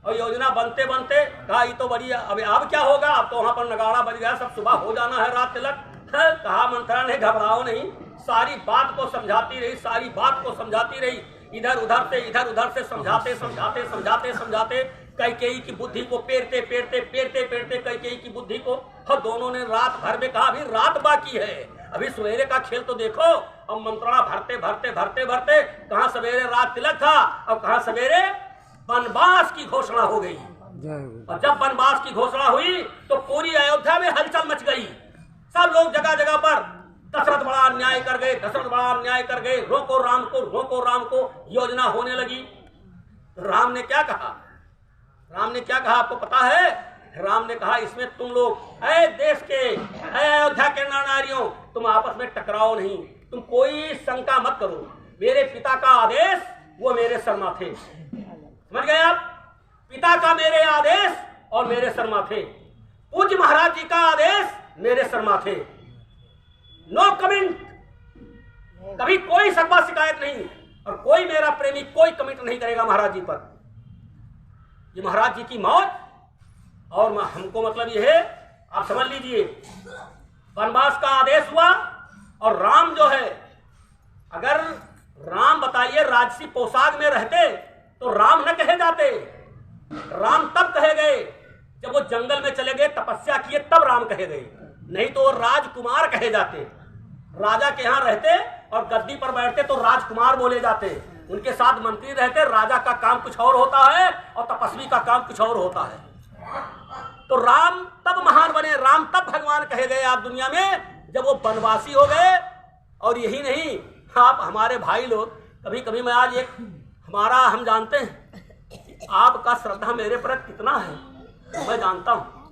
और योजना बनते बनते कहा ये तो बड़ी, अब क्या होगा, अब तो वहां पर नगाड़ा बज गया, सब सुबह हो जाना है रात तिलक। कहा मंत्रा ने घबराओ नहीं, सारी बात को समझाती रही, सारी बात को समझाती रही, इधर उधर से समझाते समझाते समझाते समझाते कैकेयी की बुद्धि को पेरते पेरते पेरते पेरते कैकेयी की बुद्धि को, और दोनों ने रात भर में कहा अभी रात बाकी है, अभी सवेरे का खेल तो देखो। और मंत्रणा भरते भरते भरते भरते कहाँ सवेरे रात तिलक था और कहाँ सवेरे वनवास की घोषणा हो गई। और जब वनवास की घोषणा हुई तो पूरी अयोध्या में हलचल मच गई, सब लोग जगह जगह पर दशरथ बड़ा अन्याय कर गए, दशरथ बड़ा अन्याय कर गए, रोको राम को योजना होने लगी। राम ने क्या कहा, राम ने क्या कहा आपको पता है। राम ने कहा इसमें तुम लोग ऐ देश के ऐ अयोध्या के नारियों तुम आपस में टकराओ नहीं, तुम कोई शंका मत करो, मेरे पिता का आदेश वो मेरे सर माथे, समझ गए आप, पिता का मेरे आदेश और मेरे सर माथे, पूज्य महाराज जी का आदेश मेरे सर माथे, नो कमेंट, कभी कोई शकवा शिकायत नहीं, और कोई मेरा प्रेमी कोई कमेंट नहीं करेगा महाराज जी पर। ये महाराज जी की मौत और हमको मतलब ये है, आप समझ लीजिए, वनवास का आदेश हुआ और राम जो है, अगर राम बताइए राजसी पोशाक में रहते तो राम न कहे जाते। राम तब कहे गए जब वो जंगल में चले गए, तपस्या किए, तब राम कहे गए, नहीं तो वो राजकुमार कहे जाते। राजा के यहाँ रहते और गद्दी पर बैठते तो राजकुमार बोले जाते। उनके साथ मंत्री रहते, राजा का काम कुछ और होता है और तपस्वी का काम कुछ और होता है। तो राम तब महान बने, राम तब भगवान कहे गए आप दुनिया में जब वो वनवासी हो गए। और यही नहीं, आप हमारे भाई लोग, कभी कभी मैं आज एक हमारा, हम जानते हैं आपका श्रद्धा मेरे पर कितना है, मैं जानता हूं।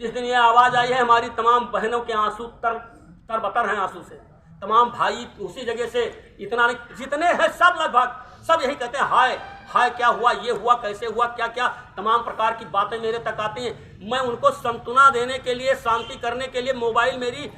जिस दिन ये आवाज आई है, हमारी तमाम बहनों के आंसू तरबतर हैं आंसू से, तमाम भाई उसी जगह से, इतना नहीं जितने हैं सब लगभग सब यही कहते हैं हाय हाय, क्या हुआ, ये हुआ, कैसे हुआ, क्या क्या तमाम प्रकार की बातें मेरे तक आती हैं। मैं उनको सांत्वना देने के लिए, शांति करने के लिए मोबाइल मेरी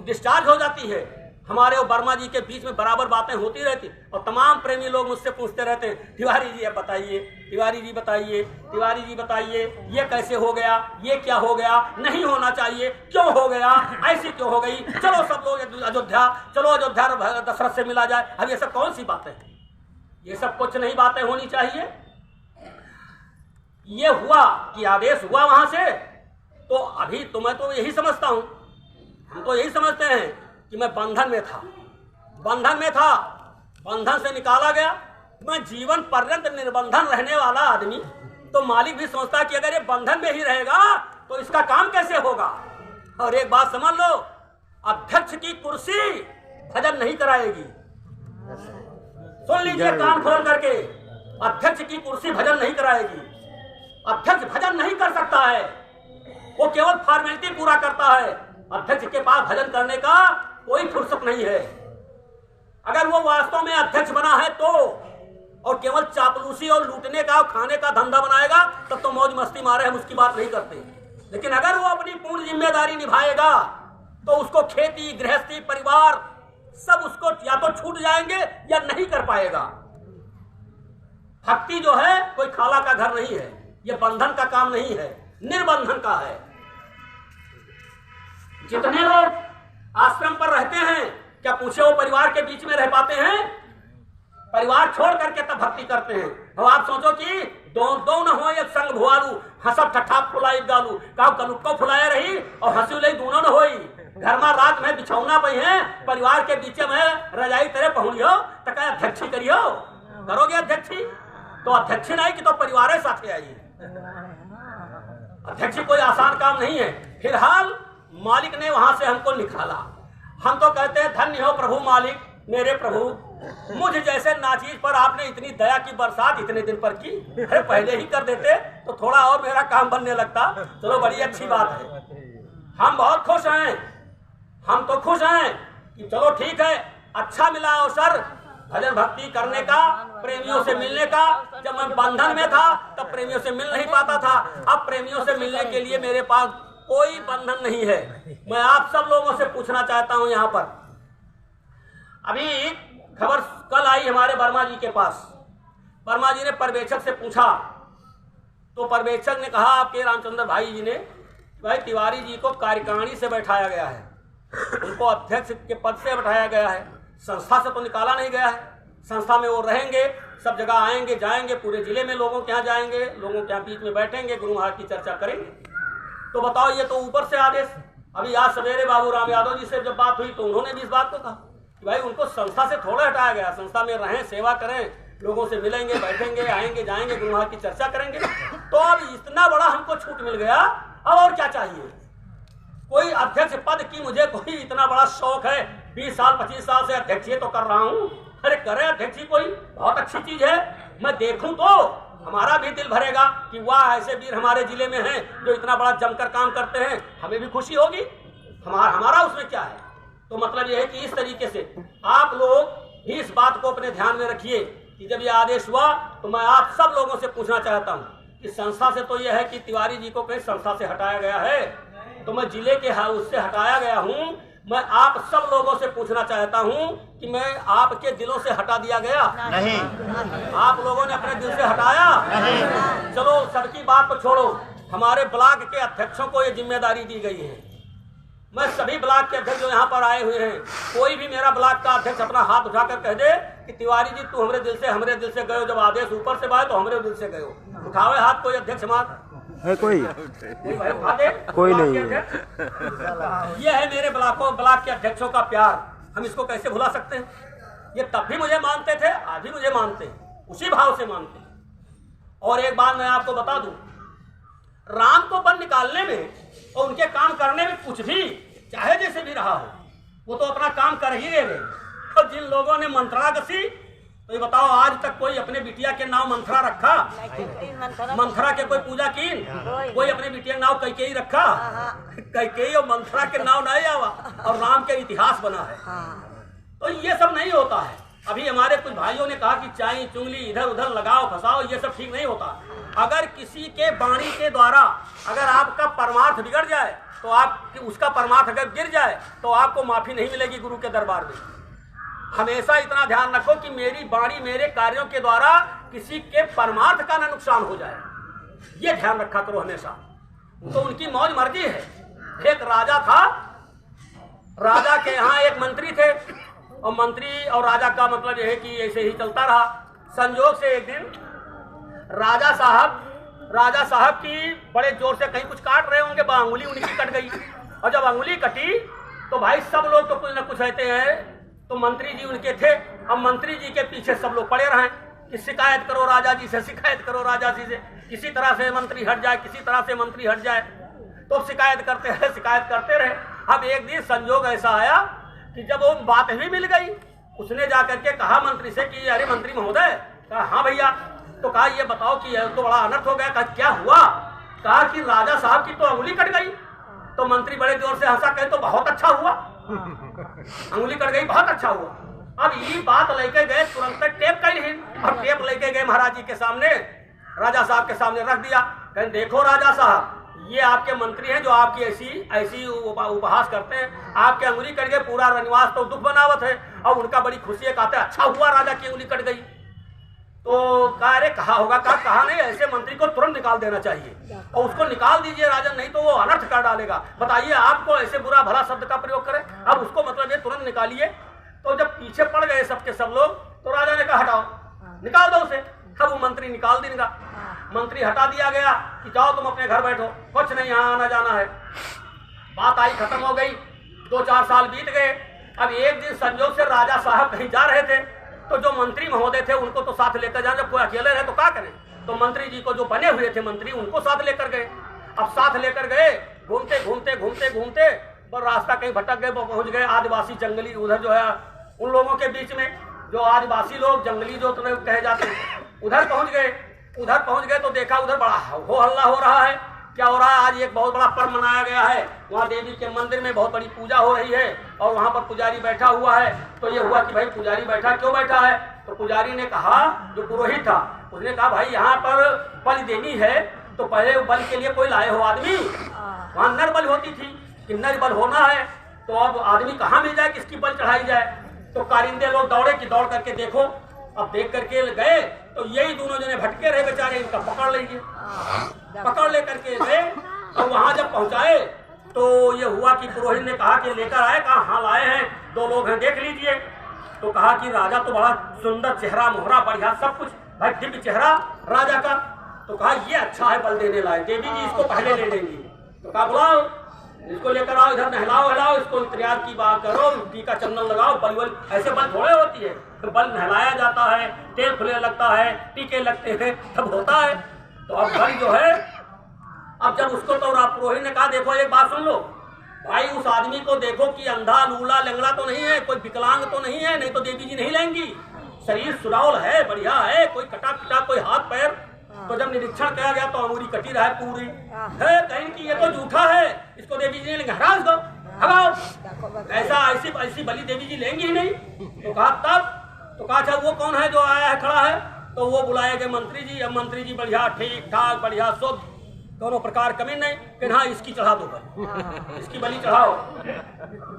डिस्चार्ज हो जाती है। हमारे और वर्मा जी के बीच में बराबर बातें होती रहती और तमाम प्रेमी लोग मुझसे पूछते रहते हैं, तिवारी जी अब बताइए, तिवारी जी बताइए, तिवारी जी बताइए, ये कैसे हो गया, ये क्या हो गया, नहीं होना चाहिए, क्यों हो गया, ऐसी क्यों हो गई, चलो सब लोग अयोध्या, चलो अयोध्या दशरथ से मिला जाए। अब ये सब कौन सी बातें हैं? ये सब कुछ नहीं बातें होनी चाहिए। ये हुआ कि आदेश हुआ वहां से, तो अभी तो मैं तो यही समझता हूं, हम तो यही समझते हैं कि मैं बंधन में था, बंधन में था, बंधन से निकाला गया। मैं जीवन पर्यंत निर्बंधन रहने वाला आदमी, तो मालिक भी सोचता कि अगर ये बंधन में ही रहेगा तो इसका काम कैसे होगा। और एक बात समझ लो, अध्यक्ष की कुर्सी भजन नहीं कराएगी। सुन लीजिए कान खोल करके, अध्यक्ष की कुर्सी भजन नहीं कराएगी। अध्यक्ष भजन नहीं कर सकता है, वो केवल फॉर्मेलिटी पूरा करता है। अध्यक्ष के पास भजन करने का कोई फुर्सत नहीं है। अगर वो वास्तव में अध्यक्ष बना है तो, और केवल चापलूसी और लूटने का और खाने का धंधा बनाएगा, तब तो मौज मस्ती मारे, हम उसकी बात नहीं करते। लेकिन अगर वो अपनी पूर्ण जिम्मेदारी निभाएगा तो उसको खेती, गृहस्थी, परिवार सब उसको या तो छूट जाएंगे या नहीं कर पाएगा। भक्ति जो है कोई खाला का घर नहीं है, ये बंधन का काम नहीं है, निर्बंधन का है। जितने लोग आश्रम पर रहते हैं, क्या पूछे वो परिवार के बीच में रह पाते हैं? परिवार छोड़ करके तब भक्ति करते हैं। अब आप सोचो कि दो न हो एक संग भुआलू, हंसब ठट्ठा फुलाई गालू, का कलुक्को फुलाए रही और हंसी उलई दोनों न होई। घर में रात में बिछौना पे है, परिवार के बीच में रजाई तेरे पहुंचियो तो क्या अध्यक्षी करियो, करोगे अध्यक्षी? तो अध्यक्षी नहीं कि तो परिवार साथ आई। अध्यक्षी कोई आसान काम नहीं है। फिलहाल मालिक ने वहां से हमको निकाला। हम तो कहते हैं धन्य हो प्रभु मालिक, मेरे प्रभु, मुझ जैसे नाचीज पर आपने इतनी दया की बरसात इतने दिन पर की। अरे पहले ही कर देते तो थोड़ा और मेरा काम बनने लगता। चलो बड़ी अच्छी बात है, हम बहुत खुश हैं, हम तो खुश हैं कि चलो ठीक है, अच्छा मिला अवसर भजन भक्ति करने का, प्रेमियों से मिलने का। जब मैं बंधन में था तब प्रेमियों से मिल नहीं पाता था, अब प्रेमियों से मिलने के लिए मेरे पास कोई बंधन नहीं है। मैं आप सब लोगों से पूछना चाहता हूं, यहाँ पर अभी खबर कल आई हमारे वर्मा जी के पास। वर्मा जी ने पर्यवेक्षक से पूछा तो पर्यवेक्षक ने कहा आपके रामचंद्र भाई जी ने, भाई तिवारी जी को कार्यकारिणी से बैठाया गया है, उनको अध्यक्ष के पद से बैठाया गया है, संस्था से तो निकाला नहीं गया है। संस्था में वो रहेंगे, सब जगह आएंगे जाएंगे, पूरे जिले में लोगों के यहाँ जाएंगे, लोगों के यहाँ बीच में बैठेंगे, गुरु महाराज की चर्चा करेंगे। तो बताओ, ये तो ऊपर से आदेश। अभी आज सवेरे बाबू राम यादव जी से जब बात हुई तो उन्होंने भी इस बात को कहा कि भाई उनको संस्था से थोड़ा हटाया गया, संस्था में रहें, सेवा करें, लोगों से मिलेंगे, बैठेंगे, आएंगे जाएंगे, गुरु महाराज की चर्चा करेंगे। तो अब इतना बड़ा हमको छूट मिल गया, अब और क्या चाहिए? कोई अध्यक्ष पद की मुझे कोई इतना बड़ा शौक है, 20 साल 25 साल से अध्यक्ष तो कर रहा हूँ। अरे करे अध्यक्ष कोई बहुत अच्छी चीज है, मैं देखूं तो हमारा भी दिल भरेगा कि वाह ऐसे वीर हमारे जिले में हैं जो इतना बड़ा जमकर काम करते हैं, हमें भी खुशी होगी। हमारा उसमें क्या है? तो मतलब यह है कि इस तरीके से आप लोग भी इस बात को अपने ध्यान में रखिए कि जब यह आदेश हुआ तो मैं आप सब लोगों से पूछना चाहता हूँ कि संस्था से तो यह है कि तिवारी जी को कहीं संस्था से हटाया गया है, तो मैं जिले के उससे हटाया गया हूँ। मैं आप सब लोगों से पूछना चाहता हूँ कि मैं आपके दिलों से हटा दिया गया? नहीं। आप लोगों ने अपने दिल से हटाया? नहीं। चलो सबकी बात को छोड़ो, हमारे ब्लॉक के अध्यक्षों को ये जिम्मेदारी दी गई है। मैं सभी ब्लॉक के अध्यक्ष जो यहाँ पर आए हुए हैं, कोई भी मेरा ब्लॉक का अध्यक्ष अपना हाथ उठाकर कह दे कि तिवारी जी तू हमरे दिल से गए, जब आदेश ऊपर से आए तो हमरे दिल से गए। उठावे हाथ कोई अध्यक्ष हमारा है कोई भाई उठा दे। कोई नहीं ये है मेरे ब्लॉक के अध्यक्षों का प्यार, हम इसको कैसे भुला सकते हैं। ये तब भी मुझे मानते थे, आज भी मुझे मानते हैं, उसी भाव से मानते हैं। और एक बात मैं आपको बता दूं, राम को बन निकालने में और उनके काम करने में कुछ भी चाहे जैसे भी रहा हो, वो तो अपना काम कर ही रहे। और जिन लोगों ने मंत्रा कसी, तो ये बताओ आज तक कोई अपने बिटिया के नाम मंत्रा रखा? मंत्रा के कोई पूजा की? कोई अपने बिटिया के नाम कैकेयी रखा? कैकेयी और मंत्रा के नाम नहीं आवा, और राम के इतिहास बना है। तो ये सब नहीं होता है। अभी हमारे कुछ भाइयों ने कहा कि चाई चुंगली इधर उधर लगाओ फंसाओ, ये सब ठीक नहीं होता। अगर किसी के वाणी के द्वारा अगर आपका परमार्थ बिगड़ जाए, तो आप उसका परमार्थ अगर गिर जाए तो आपको माफी नहीं मिलेगी गुरु के दरबार में। हमेशा इतना ध्यान रखो कि मेरी वाणी मेरे कार्यों के द्वारा किसी के परमार्थ का न नुकसान हो जाए, ये ध्यान रखा करो हमेशा। तो उनकी मौज मर्जी है। एक राजा था, राजा के यहाँ एक मंत्री थे, और मंत्री और राजा का मतलब यह है कि ऐसे ही चलता रहा। संजोग से एक दिन राजा साहब की बड़े जोर से कहीं कुछ काट रहे होंगे, अंगुली उनकी कट गई। और जब अंगुली कटी तो भाई सब लोग तो कुछ न कुछ रहते हैं, तो मंत्री जी उनके थे। अब मंत्री जी के पीछे सब लोग पड़े रहे कि शिकायत करो राजा जी से, शिकायत करो राजा जी से, किसी तरह से मंत्री हट जाए, किसी तरह से मंत्री हट जाए। तो शिकायत करते रहे। अब एक दिन संजोग ऐसा आया कि जब वो बात भी मिल गई, उसने जाकर के कहा मंत्री से कि अरे मंत्री महोदय, कहा हाँ भैया। तो कहा ये बताओ कि तो बड़ा अनर्थ हो गया। कहा क्या हुआ? कहा कि राजा साहब की तो अंगुली कट गई। तो मंत्री बड़े जोर से हंसा, कहे तो बहुत अच्छा हुआ, अंगुली कट गई, बहुत अच्छा हुआ। अब ये बात लेके गए, तुरंत टेप कर ली और टेप लेके गए महाराज जी के सामने, राजा साहब के सामने रख दिया। कहें देखो राजा साहब, ये आपके मंत्री हैं जो आपकी ऐसी उपहास करते हैं। आपके अंगुली कट गए, पूरा रनिवास तो दुख बनावत है, और उनका बड़ी खुशी है, कहते अच्छा हुआ राजा की अंगुली कट गई। तो कहा अरे कहा होगा? कहा नहीं, ऐसे मंत्री को तुरंत निकाल देना चाहिए, और उसको निकाल दीजिए राजन, नहीं तो वो अनर्थ कर डालेगा। बताइए आपको ऐसे बुरा भला शब्द का प्रयोग करे, अब उसको मतलब ये तुरंत निकालिए। तो जब पीछे पड़ गए सबके सब लोग, तो राजा ने कहा हटाओ, निकाल दो उसे। अब वो मंत्री निकाल देगा, मंत्री हटा दिया गया कि जाओ तुम अपने घर बैठो, कुछ नहीं यहाँ आना जाना है। बात आई खत्म हो गई। 2-4 साल बीत गए। अब एक दिन संजोग से राजा साहब कहीं जा रहे थे, तो जो मंत्री महोदय थे उनको तो साथ लेकर जाए, जब कोई अकेले रहे तो क्या करें। तो मंत्री जी को जो बने हुए थे मंत्री, उनको साथ लेकर गए। अब साथ लेकर गए, घूमते पर रास्ता कहीं भटक गए, पहुंच गए आदिवासी जंगली, उधर जो है उन लोगों के बीच में जो आदिवासी लोग जंगली जो कहे जाते हैं, उधर पहुंच गए तो देखा उधर बड़ा हो हल्ला हो रहा है। क्या हो रहा है? आज एक बहुत बड़ा पर्व मनाया गया है, वहाँ देवी के मंदिर में बहुत बड़ी पूजा हो रही है, और वहाँ पर पुजारी बैठा हुआ है। तो ये हुआ कि भाई पुजारी क्यों बैठा है? तो पुजारी ने कहा, जो पुरोहित था उसने कहा भाई यहाँ पर बलि देनी है, तो पहले बलि के लिए कोई लाए हो आदमी? वहाँ नर बलि होती थी कि नर बल होना है, तो अब आदमी कहाँ मिल जाए, किसकी बलि चढ़ाई जाए? तो कारिंदे लोग दौड़े कि दौड़ करके देखो। अब देख करके गए तो यही दोनों जने भटके रहे बेचारे, इनका पकड़ लीजिए। पकड़ लेकर के गए और वहां जब पहुंचाए तो ये हुआ कि पुरोहित ने कहा कि लेकर आए? कहा हाँ लाए हैं, 2 लोग हैं, देख लीजिए। तो कहा कि राजा तो बड़ा सुंदर चेहरा, मोहरा बढ़िया सब कुछ, भाई दिव्य चेहरा राजा का। तो कहा ये अच्छा है, बल देने लाए, देवी जी इसको पहले ले लेंगी। तो कहा बुलाओ, इसको लेकर आओ, इधर नहलाओ, इसको इत्रियाद की बात करो, टीका चंदन लगाओ। बल ऐसे बल थोड़े होती है, तो बल नहलाया जाता है, तेल खुले लगता है, टीके लगते हैं, तब होता है। तो अब बल जो है, अब जब उसको तो पुरोहित ने कहा देखो एक बात सुन लो भाई, उस आदमी को देखो कि अंधा लूला लंगड़ा तो नहीं है, कोई विकलांग तो नहीं है, नहीं तो देवी जी नहीं लेंगी। शरीर सुडौल है, बढ़िया है, कोई कटा पिटा, कोई हाथ पैर। तो जब निरीक्षण किया गया तो अंगुली कटी रहा है पूरी है, कहीं की ये तो झूठा है, इसको देवी जी ने लेंगे, हटा इसको, हटाओ। ऐसी बलि देवी जी लेंगी ही नहीं। तो कहा तब, तो कहा अच्छा वो कौन है जो आया है खड़ा है? तो वो बुलाए गए मंत्री जी। अब मंत्री जी बढ़िया ठीक ठाक, बढ़िया शुद्ध, दोनों प्रकार कमी नहीं कि हाँ इसकी चढ़ा दो बलि, इसकी बलि चढ़ाओ।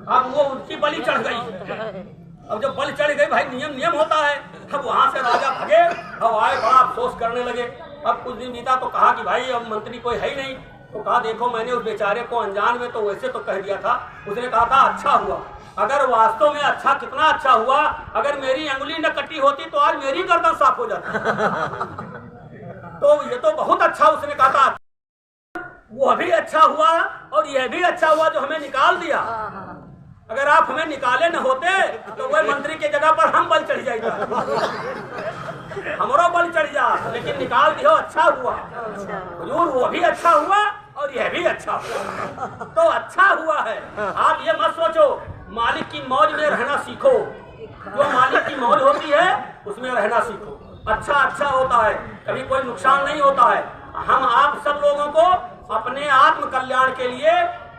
अब वो उनकी बलि चढ़ गई। अब जब बलि चढ़ गई भाई, नियम होता है। अब वहां से राजा भगे, अब आए, बड़ा अफसोस करने लगे। अब कुछ दिन बीता तो कहा कि भाई अब मंत्री कोई है ही नहीं, तो कहा देखो मैंने उस बेचारे को अनजान में तो वैसे तो कह दिया था। उसने कहा था अच्छा हुआ। अगर वास्तव में अच्छा कितना अच्छा हुआ, अगर मेरी अंगुली न कटी होती तो आज मेरी गर्दन साफ हो जाती। तो ये तो बहुत अच्छा उसने कहा था। वो भी अच्छा हुआ और यह भी अच्छा हुआ जो हमें निकाल दिया। अगर आप हमें निकाले न होते तो वह मंत्री के जगह पर हम बल चढ़ जाएगा, हमारा बल चढ़ जा, लेकिन निकाल दियो अच्छा हुआ। हुजूर वो भी अच्छा हुआ और यह भी अच्छा हुआ, तो अच्छा हुआ है। आप ये मत सोचो मालिक की मौज में रहना सीखो, जो मालिक की मौज होती है उसमें रहना सीखो। अच्छा अच्छा होता है, कभी कोई नुकसान नहीं होता है। हम आप सब लोगों को अपने आत्म कल्याण के लिए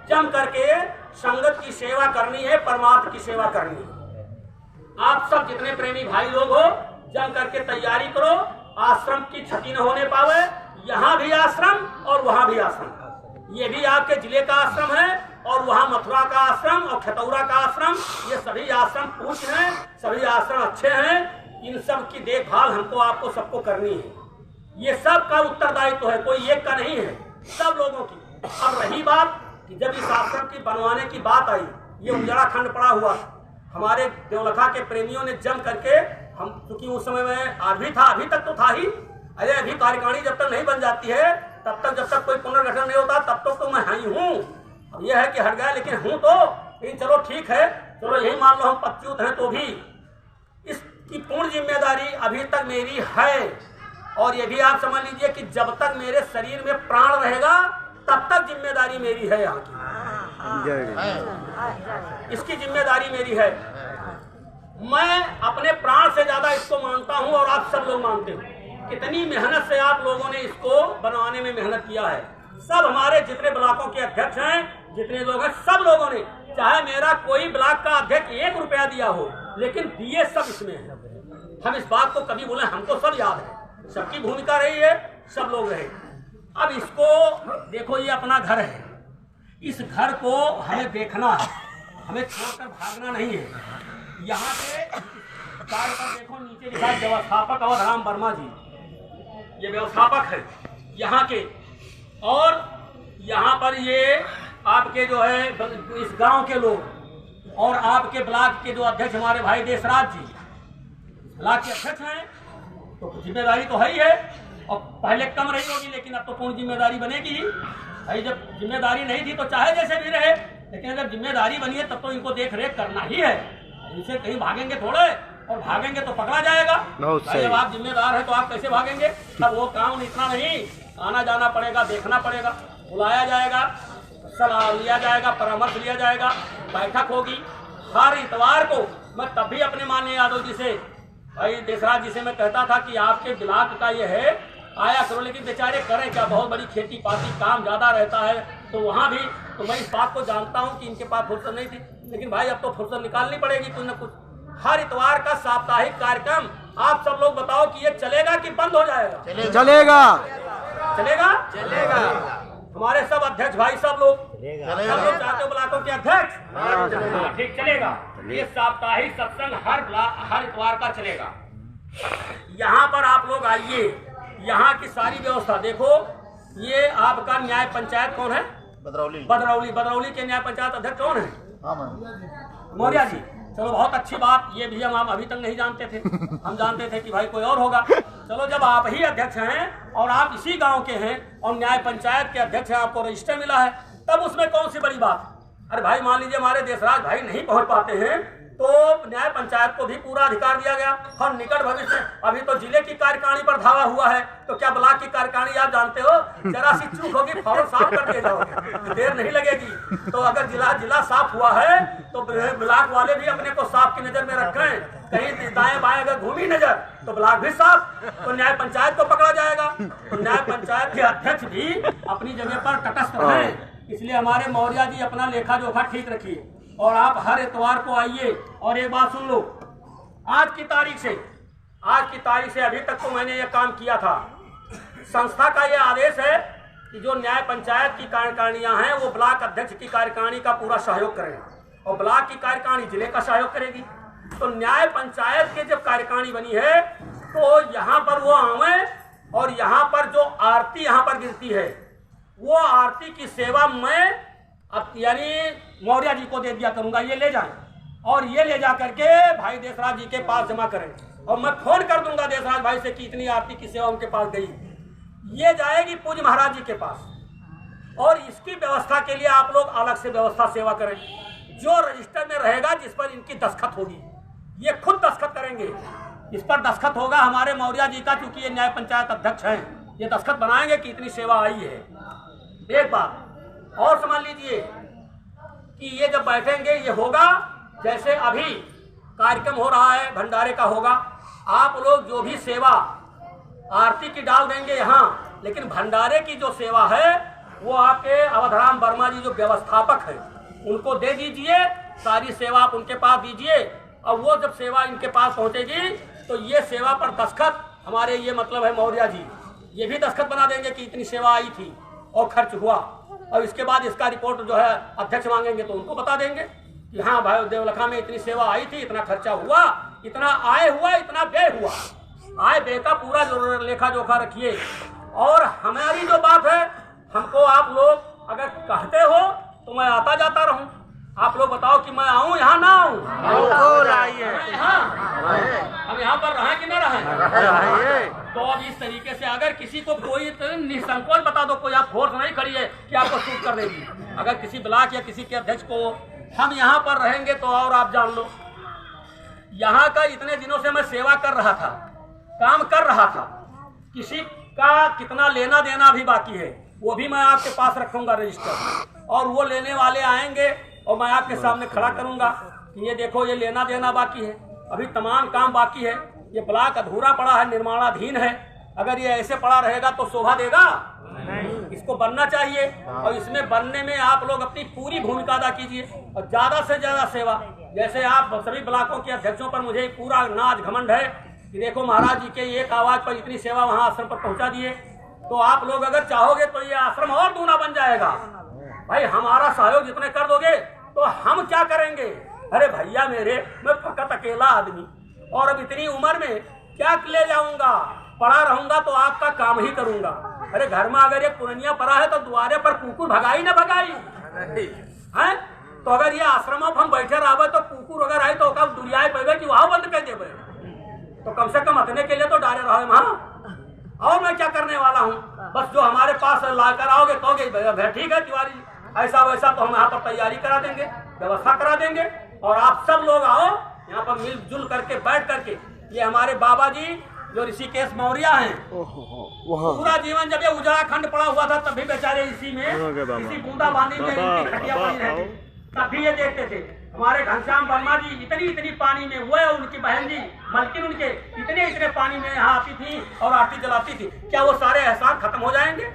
जम करके संगत की सेवा करनी है, परमात्मा की सेवा करनी है। आप सब जितने प्रेमी भाई लोग हो जम करके तैयारी करो, आश्रम की क्षति न होने पावे। यहाँ भी आश्रम और वहाँ भी आश्रम, ये भी आपके जिले का आश्रम है और वहाँ मथुरा का आश्रम और खतौरा का आश्रम, ये सभी आश्रम पूज्य हैं, सभी आश्रम अच्छे हैं। इन सब की देखभाल हमको आपको सबको करनी है। ये सब का उत्तरदायित्व है, कोई एक का नहीं है, सब लोगों की। अब रही बात कि जब इस आश्रम की बनवाने की बात आई, ये उजड़ा खंड पड़ा हुआ, हमारे देवलखा के प्रेमियों ने जम करके, हम क्योंकि उस समय में अभी था, अभी तक तो था ही, अरे अभी कार्यकारिणी जब तक नहीं बन जाती है तब तक, जब तक कोई पुनर्गठन नहीं होता तब तक तो मैं ही हूँ। अब यह है कि हट गया, लेकिन हूँ तो, लेकिन चलो ठीक है, चलो यही मान लो हम पच्यूत हैं तो भी इसकी पूर्ण जिम्मेदारी अभी तक मेरी है। और ये भी आप समझ लीजिए कि जब तक मेरे शरीर में प्राण रहेगा तब तक जिम्मेदारी मेरी है, यहाँ की इसकी जिम्मेदारी मेरी है। मैं अपने प्राण से ज्यादा इसको मानता हूँ और आप सब लोग मानते हो। कितनी मेहनत से आप लोगों ने इसको बनवाने में मेहनत किया है। सब हमारे जितने ब्लॉकों के अध्यक्ष हैं, जितने लोग हैं, सब लोगों ने, चाहे मेरा कोई ब्लॉक का अध्यक्ष 1 रुपया दिया हो, लेकिन दिए सब इसमें है। हम इस बात को कभी बोले, हमको सब याद है, सबकी भूमिका रही है, सब लोग रहे। अब इसको देखो, ये अपना घर है, इस घर को हमें देखना है, हमें छोड़कर भागना नहीं है। यहाँ से कार्ड पर देखो नीचे लिखा है व्यवस्थापक अवधराम वर्मा जी, ये व्यवस्थापक है यहाँ के। और यहाँ पर ये आपके जो है इस गांव के लोग और आपके ब्लॉक के जो अध्यक्ष हमारे भाई देशराज जी ब्लॉक के अध्यक्ष हैं, तो जिम्मेदारी तो है ही है। और पहले कम रही होगी, लेकिन अब तो पूर्ण जिम्मेदारी बनेगी ही भाई। जब जिम्मेदारी नहीं थी तो चाहे जैसे भी रहे, लेकिन अगर जिम्मेदारी बनी है तब तो इनको देख रेख करना ही है। इनसे कहीं भागेंगे थोड़े, और भागेंगे तो पकड़ा जाएगा। जब आप जिम्मेदार है तो आप कैसे भागेंगे? तब वो काम इतना नहीं, आना जाना पड़ेगा, देखना पड़ेगा, बुलाया जाएगा, सलाह लिया जाएगा, परामर्श लिया जाएगा, बैठक होगी हर इतवार को। मैं तब भी अपने माननीय यादव जी से, भाई देशराज जी से मैं कहता था कि आपके ब्लॉक का ये है, आया करो, लेकिन बेचारे करें क्या, बहुत बड़ी खेती पाती काम ज्यादा रहता है, तो वहाँ भी तो मैं इस बात को जानता हूँ कि इनके पास फुर्सत नहीं थी, लेकिन भाई अब तो फुर्सत निकालनी पड़ेगी कुछ न कुछ। हर इतवार का साप्ताहिक कार्यक्रम, आप सब लोग बताओ कि ये चलेगा कि बंद हो जाएगा? चलेगा, चलेगा, चलेगा। हमारे सब अध्यक्ष भाई सब लोग चाहते हो ब्लॉकों के अध्यक्ष, ठीक चलेगा। ये साप्ताहिक सत्संग हर इतवार का चलेगा। यहाँ पर आप लोग आइए, यहाँ की सारी व्यवस्था देखो। ये आपका न्याय पंचायत कौन है? बदरौली के न्याय पंचायत अध्यक्ष कौन है? मौर्या जी। चलो बहुत अच्छी बात, ये भी हम अभी तक नहीं जानते थे, हम जानते थे कि भाई कोई और होगा। चलो जब आप ही अध्यक्ष हैं और आप इसी गांव के हैं और न्याय पंचायत के अध्यक्ष हैं, आपको रजिस्टर मिला है, तब उसमें कौन सी बड़ी बात? अरे भाई मान लीजिए हमारे देशराज भाई नहीं पहुंच पाते हैं तो न्याय पंचायत को भी पूरा अधिकार दिया गया। और निकट भविष्य में अभी तो जिले की कार्यकारिणी पर धावा हुआ है, तो क्या ब्लॉक की कार्यकारिणी आप जानते हो, जरा सी चूक होगी फौरन साफ कर दिए जाओगे, देर नहीं लगेगी। तो अगर जिला साफ हुआ है तो ब्लॉक वाले भी अपने को साफ की नजर में रखें, कहीं दाएं बाएं अगर घूमी नजर तो ब्लॉक भी साफ, तो न्याय पंचायत को पकड़ा जाएगा। तो न्याय पंचायत के अध्यक्ष भी अपनी जगह पर तटस्थ रहें, इसलिए हमारे मौर्या जी अपना लेखा जोखा ठीक रखिए और आप हर इतवार को आइए। और एक बात सुन लो, आज की तारीख से अभी तक तो मैंने ये काम किया था। संस्था का ये आदेश है कि जो न्याय पंचायत की कार्यकारिणियां हैं वो ब्लॉक अध्यक्ष की कार्यकारिणी का पूरा सहयोग करें और ब्लॉक की कार्यकारिणी जिले का सहयोग करेगी। तो न्याय पंचायत की जब कार्यकारिणी बनी है तो यहाँ पर वो आवे और यहाँ पर जो आरती यहाँ पर गिरती है वो आरती की सेवा मैं अब यानी मौर्य जी को दे दिया करूंगा, ये ले जाएं और ये ले जा करके भाई देशराज जी के पास जमा करें और मैं फोन कर दूंगा देशराज भाई से कि इतनी आरती की सेवा उनके पास गई। ये जाएगी पूज्य महाराज जी के पास और इसकी व्यवस्था के लिए आप लोग अलग से व्यवस्था सेवा करें। जो रजिस्टर में रहेगा जिस पर इनकी दस्तखत होगी, ये खुद दस्तखत करेंगे, इस पर दस्तखत होगा हमारे मौर्य जी का, क्योंकि ये न्याय पंचायत अध्यक्ष हैं। ये दस्तखत बनाएंगे कि इतनी सेवा आई है। एक बात और समझ लीजिए कि ये जब बैठेंगे ये होगा जैसे अभी कार्यक्रम हो रहा है भंडारे का होगा। आप लोग जो भी सेवा आरती की डाल देंगे यहाँ, लेकिन भंडारे की जो सेवा है वो आपके अवधराम वर्मा जी जो व्यवस्थापक हैं उनको दे दीजिए। सारी सेवा आप उनके पास दीजिए और वो जब सेवा इनके पास पहुंचेगी तो ये सेवा पर दस्तखत हमारे ये मतलब है मौर्य जी ये भी दस्तखत बना देंगे कि इतनी सेवा आई थी और खर्च हुआ। और इसके बाद इसका रिपोर्ट जो है अध्यक्ष मांगेंगे तो उनको बता देंगे कि हाँ भाई देवलखा में इतनी सेवा आई थी, इतना खर्चा हुआ, इतना आय हुआ, इतना व्यय हुआ। आय व्यय का पूरा जो लेखा जोखा रखिए। और हमारी जो बात है, हमको आप लोग अगर कहते हो तो मैं आता जाता रहूं। आप लोग बताओ कि मैं आऊं यहाँ ना आऊं? हम यहाँ पर रहें कि न रहें? तो अब इस तरीके से अगर किसी को कोई निसंकोच बता दो, कोई आप फोर्स नहीं खड़ी है कि आपको सूट कर देगी। अगर किसी ब्लॉक या किसी के अध्यक्ष को हम यहाँ पर रहेंगे तो और आप जान लो, यहाँ का इतने दिनों से मैं सेवा कर रहा था, काम कर रहा था, किसी का कितना लेना देना भी बाकी है वो भी मैं आपके पास रखूंगा रजिस्टर। और वो लेने वाले आएंगे और मैं आपके सामने खड़ा करूंगा कि ये देखो ये लेना देना बाकी है, अभी तमाम काम बाकी है, ये ब्लॉक अधूरा पड़ा है, निर्माणाधीन है। अगर ये ऐसे पड़ा रहेगा तो शोभा देगा? इसको बनना चाहिए और इसमें बनने में आप लोग अपनी पूरी भूमिका अदा कीजिए और ज्यादा से ज्यादा सेवा। जैसे आप सभी ब्लॉकों के अध्यक्षों पर मुझे पूरा नाज घमंड है कि देखो महाराज जी के एक आवाज पर इतनी सेवा वहां आश्रम पर पहुंचा दिए। तो आप लोग अगर चाहोगे तो ये आश्रम और दूना बन जाएगा। भाई हमारा सहयोग जितने कर दोगे तो हम क्या करेंगे? अरे भैया मेरे, मैं फकत अकेला आदमी और अब इतनी उम्र में क्या ले जाऊंगा? पड़ा रहूंगा तो आपका काम ही करूंगा। अरे घर में अगर एक पुरनिया पड़ा है तो द्वारे पर कुकुर भगाई ना भगाई है? तो अगर ये आश्रम में हम बैठे रहे तो कुकुर अगर आए तो दुरियाए पे कि वहां बंद कर देवे, तो कम से कम हटने के लिए तो डाले रहे वहां। और मैं क्या करने वाला हूँ? बस जो हमारे पास लाकर आओगे तो ठीक है तिवारी, ऐसा वैसा तो हम यहाँ पर तैयारी करा देंगे, व्यवस्था करा देंगे और आप सब लोग आओ यहाँ पर मिलजुल करके बैठ करके। ये हमारे बाबा जी जो ऋषिकेश मौर्य हैं, पूरा जीवन जब ये उजाड़ा खंड पड़ा हुआ था तब भी बेचारे इसी बूंदा बांदी में इनकी खटिया पड़ी रहती, तब भी ये देखते थे। हमारे घनश्याम वर्मा जी इतनी पानी में, वो उनकी बहन जी मलकिन उनके इतने पानी में यहाँ आती थी और आरती जलाती थी। क्या वो सारे एहसान खत्म हो जाएंगे?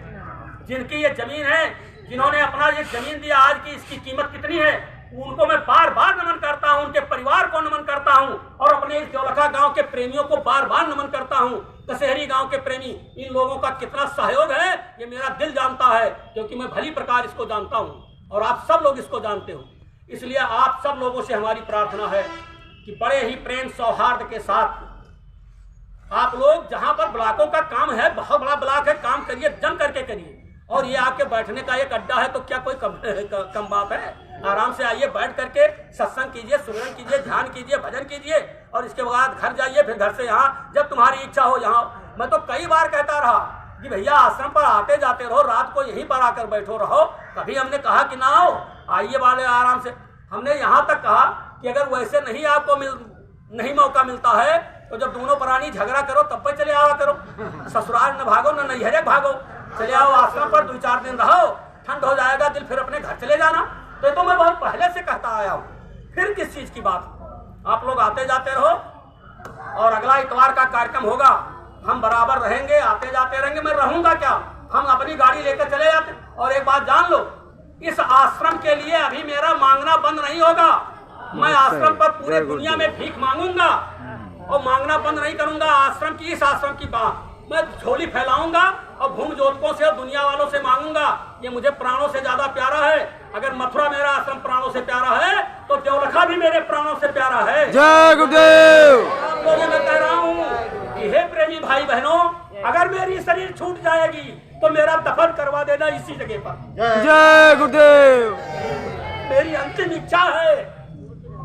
जिनकी ये जमीन है, जिन्होंने अपना ये जमीन दिया, आज की इसकी कीमत कितनी है, उनको मैं बार बार नमन करता हूँ, उनके परिवार को नमन करता हूँ और अपने इस देवलखा गांव के प्रेमियों को बार बार नमन करता हूँ। कसेहरी गांव के प्रेमी, इन लोगों का कितना सहयोग है ये मेरा दिल जानता है, क्योंकि मैं भली प्रकार इसको जानता हूँ और आप सब लोग इसको जानते हो। इसलिए आप सब लोगों से हमारी प्रार्थना है कि बड़े ही प्रेम सौहार्द के साथ आप लोग, जहां पर ब्लॉकों का काम है, बहुत बड़ा ब्लॉक है, काम करिए, जम करके करिए। और ये आपके बैठने का एक अड्डा है तो क्या कोई कम बात है? आराम से आइए, बैठ करके सत्संग कीजिए, सुमिरन कीजिए, ध्यान कीजिए, भजन कीजिए और इसके बाद घर जाइए। फिर घर से यहाँ जब तुम्हारी इच्छा हो यहाँ। मैं तो कई बार कहता रहा कि भैया आश्रम पर आते जाते रहो, रात को यहीं पर आकर बैठो रहो। कभी हमने कहा कि ना आओ, आइए वाले आराम से। हमने यहाँ तक कहा कि अगर वैसे नहीं आपको नहीं मौका मिलता है तो जब दोनों प्राणी झगड़ा करो तब पर चले आवा करो। ससुराल न भागो न नैहरे भागो, चले आओ आश्रम पर 2-4 दिन रहो, ठंड हो जाएगा दिल, फिर अपने घर चले जाना। तो मैं बहुत पहले से कहता आया हूँ, फिर किस चीज की बात? आप लोग आते जाते रहो और अगला इतवार का कार्यक्रम होगा, हम बराबर रहेंगे, आते जाते रहेंगे। मैं रहूंगा क्या? हम अपनी गाड़ी लेकर चले जाते। और एक बात जान लो, इस आश्रम के लिए अभी मेरा मांगना बंद नहीं होगा। मैं आश्रम पर पूरे दुनिया में भीख मांगूंगा और मांगना बंद नहीं करूंगा। आश्रम की, इस आश्रम की बात मैं झोली फैलाऊंगा और भूम जोतकों से और दुनिया वालों से मांगूंगा। ये मुझे प्राणों से ज्यादा प्यारा है। अगर मथुरा मेरा आश्रम प्राणों से प्यारा है तो देवलखा भी मेरे प्राणों से प्यारा है। जय गुरुदेव। आप लोगों मैं कह रहा हूँ कि हे प्रेमी भाई बहनों, अगर मेरी शरीर छूट जाएगी तो मेरा दफन करवा देना इसी जगह पर। जय गुरुदेव। मेरी अंतिम इच्छा है,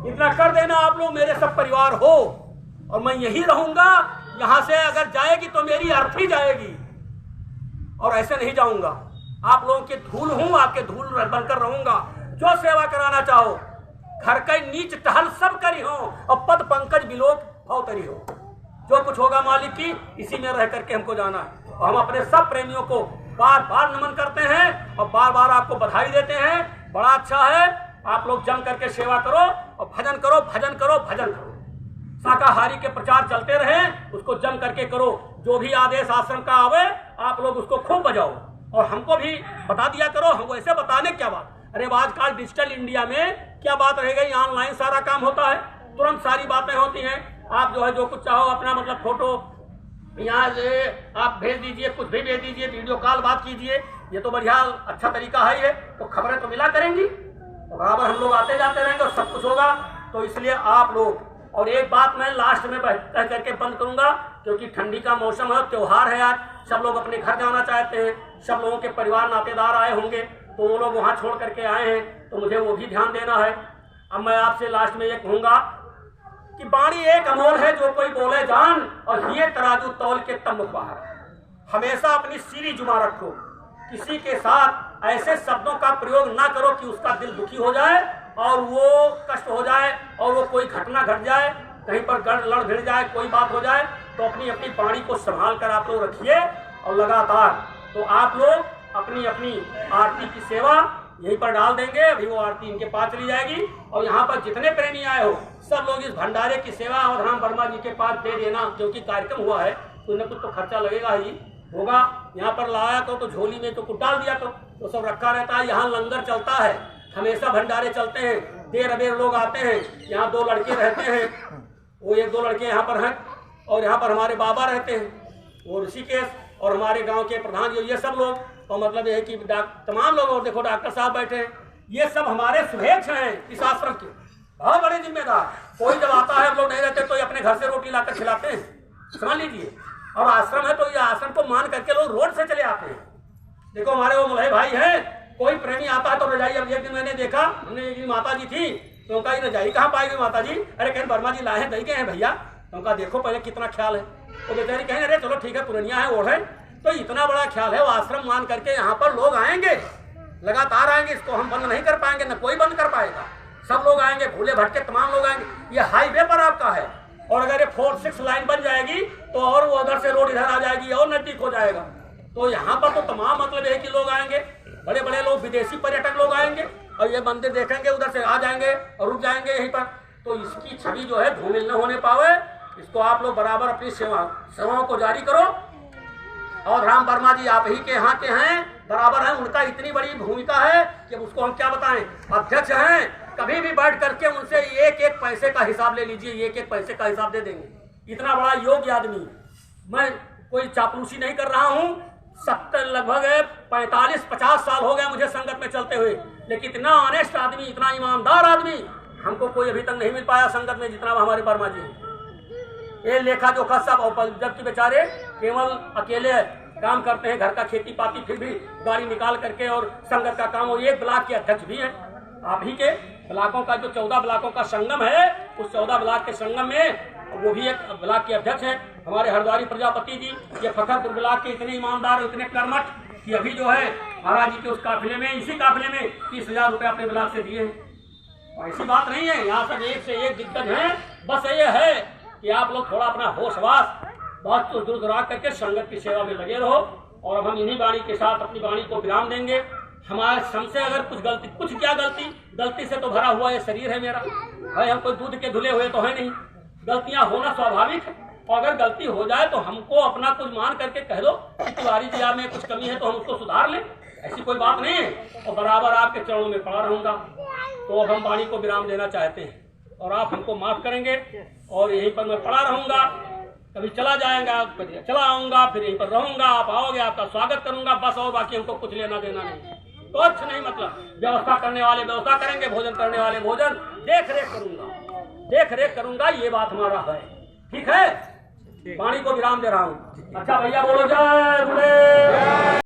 इतना कर देना आप लोग मेरे सब परिवार हो, और मैं यही रहूंगा। यहाँ से अगर जाएगी तो मेरी अर्थी जाएगी, और ऐसे नहीं जाऊंगा। आप लोगों के धूल हूं, आपके धूल बनकर रहूंगा। जो सेवा कराना चाहो, घर का नीच टहल सब करी हो, और पद पंकज बिलोक भवतरी हो। जो कुछ होगा मालिक की, इसी में रह करके हमको जाना है। और हम अपने सब प्रेमियों को बार बार नमन करते हैं और बार बार आपको बधाई देते हैं। बड़ा अच्छा है, आप लोग जम करके सेवा करो और भजन करो, भजन करो, भजन करो। शाकाहारी के प्रचार चलते रहे, उसको जम करके करो। जो भी आदेश आश्रम का आवे, आप लोग उसको खूब बजाओ, और हमको भी बता दिया करो। हमको ऐसे बताने क्या बात, अरे आजकल डिजिटल इंडिया में क्या बात रह गई, ऑनलाइन सारा काम होता है, तुरंत सारी बातें होती हैं। आप जो है जो कुछ चाहो अपना मतलब फोटो यहाँ से आप भेज दीजिए, कुछ भी भेज दीजिए, वीडियो कॉल बात कीजिए। ये तो बढ़िया अच्छा तरीका है ये, तो खबरें तो मिला करेंगी, बराबर हम लोग आते जाते रहेंगे और सब कुछ होगा। तो इसलिए आप लोग, और एक बात मैं लास्ट में कह करके बंद करूंगा, क्योंकि ठंडी का मौसम है, त्योहार है, आज सब लोग अपने घर जाना चाहते हैं। सब लोगों के परिवार नातेदार आए होंगे, तो वो लोग वहाँ छोड़ करके आए हैं, तो मुझे वो भी ध्यान देना है। अब मैं आपसे लास्ट में ये कहूंगा कि बाणी एक अमोल है, जो कोई बोले जान, और ये तराजू तौल के तब मुख बाहर। हमेशा अपनी सीरी जुमा रखो, किसी के साथ ऐसे शब्दों का प्रयोग ना करो कि उसका दिल दुखी हो जाए और वो कष्ट हो जाए, और वो कोई घटना घट जाए, कहीं पर गड़ लड़ भिड़ जाए, कोई बात हो जाए। तो अपनी अपनी वाणी को संभाल कर आप लोग रखिए, और लगातार तो आप लोग अपनी अपनी आरती की सेवा यहीं पर डाल देंगे। अभी वो आरती इनके पास चली जाएगी, और यहाँ पर जितने प्रेमी आए हो सब लोग इस भंडारे की सेवा अवधराम वर्मा जी के पास दे देना, क्योंकि कार्यक्रम हुआ है, कुछ न कुछ तो खर्चा लगेगा ही होगा। यहाँ पर लाया तो झोली में तो कुछ डाल दिया तो सब रखा रहता है। यहाँ लंगर चलता है, हमेशा भंडारे चलते हैं, देर अबेर लोग आते हैं। यहाँ 2 लड़के रहते हैं, वो 1-2 लड़के यहाँ पर हैं, और यहाँ पर हमारे बाबा रहते हैं, वो ऋषिकेश, और हमारे गांव के प्रधान जी, ये सब लोग। तो मतलब ये है कि तमाम लोग, और देखो डॉक्टर साहब बैठे हैं, ये सब हमारे शुभेच्छा हैं इस आश्रम के, बहुत बड़े जिम्मेदार। कोई जब आता है, हम लोग नहीं रहते तो ये अपने घर से रोटी लाकर खिलाते हैं, समझ लीजिए। और आश्रम है तो ये आश्रम को मान करके लोग रोड से चले आते हैं। देखो हमारे वो मुलहे भाई हैं, कोई प्रेमी आता है तो रजाई, अब एक दिन मैंने देखा, हमने एक दिन माता जी थी तो उनका ये रजाई कहाँ पाई गई माता जी, अरे कहीं वर्मा जी लाए हैं, दही गए हैं भैया। तो उनका देखो पहले कितना ख्याल है। वो बेचारी कहें अरे चलो ठीक है, पुरनिया है, ओढ़ है, तो इतना बड़ा ख्याल है। वो आश्रम मान करके यहाँ पर लोग आएंगे, लगातार आएंगे, इसको हम बंद नहीं कर पाएंगे, न कोई बंद कर पाएगा। सब लोग आएंगे, भूले भटके तमाम लोग आएंगे। ये हाईवे पर आपका है, और अगर ये 4-6 लाइन बन जाएगी तो और वो उधर से रोड इधर आ जाएगी और नजदीक हो जाएगा। तो यहाँ पर तो तमाम मतलब है कि लोग आएंगे, बड़े बड़े लोग, विदेशी पर्यटक लोग आएंगे, और ये मंदिर देखेंगे, उधर से आ जाएंगे और रुक जाएंगे यहीं पर। तो इसकी छवि जो है धूमिल न होने पावे, इसको आप लोग बराबर अपनी सेवाओं को जारी करो। और राम वर्मा जी आप ही के यहाँ के हैं, बराबर हैं, उनका इतनी बड़ी भूमिका है कि उसको हम क्या बताएं। अध्यक्ष हैं, कभी भी बैठ करके उनसे 1-1 पैसे का हिसाब ले लीजिए, 1-1 पैसे का हिसाब दे देंगे। इतना बड़ा योग्य आदमी। मैं कोई चापलूसी नहीं कर रहा हूँ, 70 लगभग 45-50 साल हो गए मुझे संगत में चलते हुए, लेकिन इतना ऑनेस्ट आदमी, इतना ईमानदार आदमी हमको कोई अभी तक नहीं मिल पाया संगत में जितना हमारे वर्मा जी। ये लेखा जोखा सब, जबकि बेचारे केवल अकेले काम करते हैं, घर का खेती पाती, फिर भी गाड़ी निकाल करके और संगत का काम। और 1 ब्लॉक के अध्यक्ष भी हैं, आप ही के ब्लॉकों का जो 14 ब्लॉकों का संगम है, उस 14 ब्लॉक के संगम में वो भी एक ब्लॉक के अध्यक्ष हैं हमारे हरद्वारी प्रजापति जी। ये फखरपुर ब्लॉक के इतने ईमानदार, इतने कर्मठ कि अभी जो है महाराज जी के उस काफिले में, इसी काफिले में 30,000 रुपये अपने ब्लॉक से दिए हैं। और ऐसी बात नहीं है, यहाँ सब एक से एक दिग्गज हैं। बस ये है कि आप लोग थोड़ा अपना होशवास बहुत दूर दुरा करके संगत की सेवा में लगे रहो। और अब हम इन्हीं वाणी के साथ अपनी वाणी को विराम देंगे। हमारे हमसे अगर कुछ गलती, कुछ क्या गलती से तो भरा हुआ ये शरीर है मेरा, भाई हम कोई दूध के धुले हुए तो है नहीं, गलतियां होना स्वाभाविक है। और अगर गलती हो जाए तो हमको अपना कुछ मान करके कह दो कि तिवारी जी आप में कुछ कमी है तो हम उसको सुधार लें, ऐसी कोई बात नहीं है। और बराबर आपके चरणों में पड़ा रहूंगा। तो अब हम वाणी को विराम देना चाहते हैं और आप हमको माफ करेंगे, और यहीं पर मैं पड़ा रहूंगा। कभी चला जाएगा, कभी चला आऊंगा, फिर यहीं पर रहूंगा, आप आओगे, आपका स्वागत करूंगा, बस। और बाकी हमको कुछ लेना देना नहीं, तो अच्छा नहीं, मतलब व्यवस्था करने वाले व्यवस्था करेंगे, भोजन करने वाले भोजन, देख रेख करूंगा, ये बात हमारा है। ठीक है, वाणी को विराम दे रहा हूँ। अच्छा भैया बोलो जय गुरुदेव।